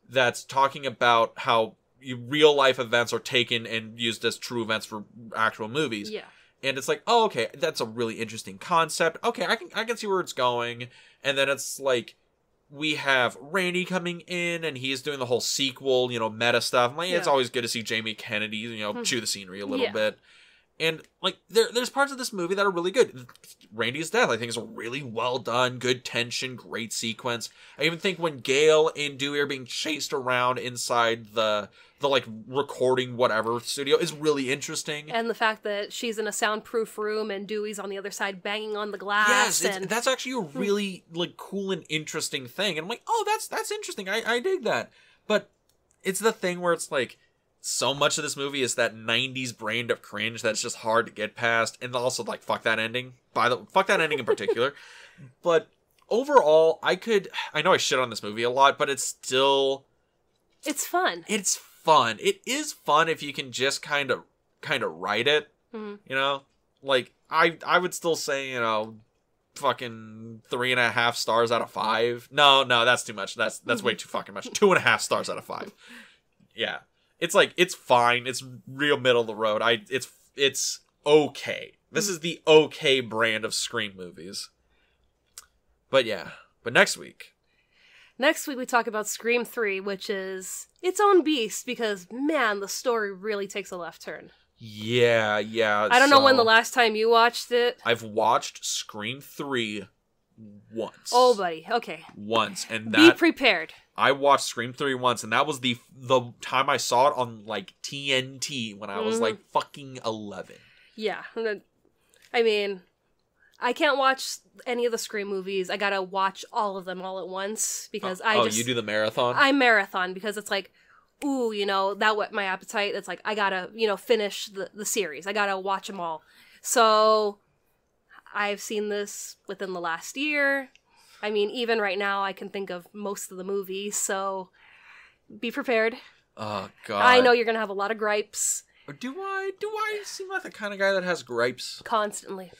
that's talking about how real life events are taken and used as true events for actual movies. Yeah. And it's like, oh, okay, that's a really interesting concept. Okay, I can see where it's going. And then it's like, we have Randy coming in, and he's doing the whole sequel, meta stuff. I'm like, it's always good to see Jamie Kennedy, chew the scenery a little bit. And, like, there's parts of this movie that are really good. Randy's death, I think, is a really well done, good tension, great sequence. I even think when Gail and Dewey are being chased around inside the like, recording whatever studio is really interesting. And the fact that she's in a soundproof room and Dewey's on the other side banging on the glass. Yes, that's actually a really, like, cool and interesting thing. And I'm like, oh, that's interesting. I dig that. But it's the thing where it's like, so much of this movie is that 90s brand of cringe that's just hard to get past. And also, like, fuck that ending. Fuck that ending in particular. But overall, I know I shit on this movie a lot, but it's still... It's fun. It's fun. It is fun if you can just kind of write it. Mm-hmm. Like, I would still say, fucking 3.5 stars out of 5. No, that's too much. That's way too fucking much. 2.5 stars out of 5. Yeah. It's like, it's fine. It's real middle of the road. It's okay. This is the okay brand of Scream movies. But yeah. But next week we talk about Scream 3, which is its own beast because, man, the story really takes a left turn. Yeah. I don't know when the last time you watched it. I've watched Scream 3 once. Oh, buddy. Okay. Once. And be prepared. I watched Scream 3 once, and that was the time I saw it on, like, TNT when I was, like, fucking 11. Yeah. I mean, I can't watch any of the Scream movies. I gotta watch all of them all at once because you do the marathon? I marathon because it's like, ooh, that whet my appetite. It's like, I gotta, finish the series. I gotta watch them all. So, I've seen this within the last year. I mean, even right now, I can think of most of the movies, so be prepared. Oh, God. I know you're gonna have a lot of gripes. Do I seem like the kind of guy that has gripes? Constantly,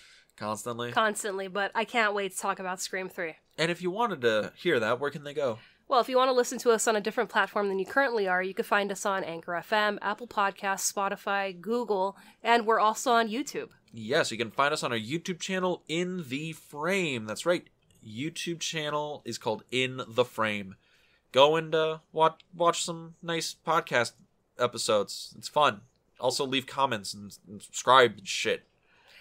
but I can't wait to talk about Scream 3. And if you wanted to hear that, where can they go? Well, if you want to listen to us on a different platform than you currently are, you can find us on Anchor FM, Apple Podcasts, Spotify, Google, and we're also on YouTube. Yes, you can find us on our YouTube channel, In the Frame. That's right. YouTube channel is called In the Frame. Go and watch some nice podcast episodes. It's fun. Also, leave comments and subscribe and shit.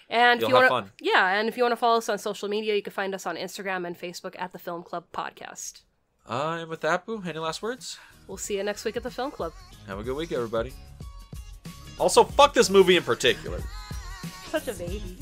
And You'll have fun. Yeah, and if you want to follow us on social media, you can find us on Instagram and Facebook at The Film Club Podcast. And with that, Boo, any last words? We'll see you next week at the Film Club. Have a good week, everybody. Also, fuck this movie in particular. Such a baby.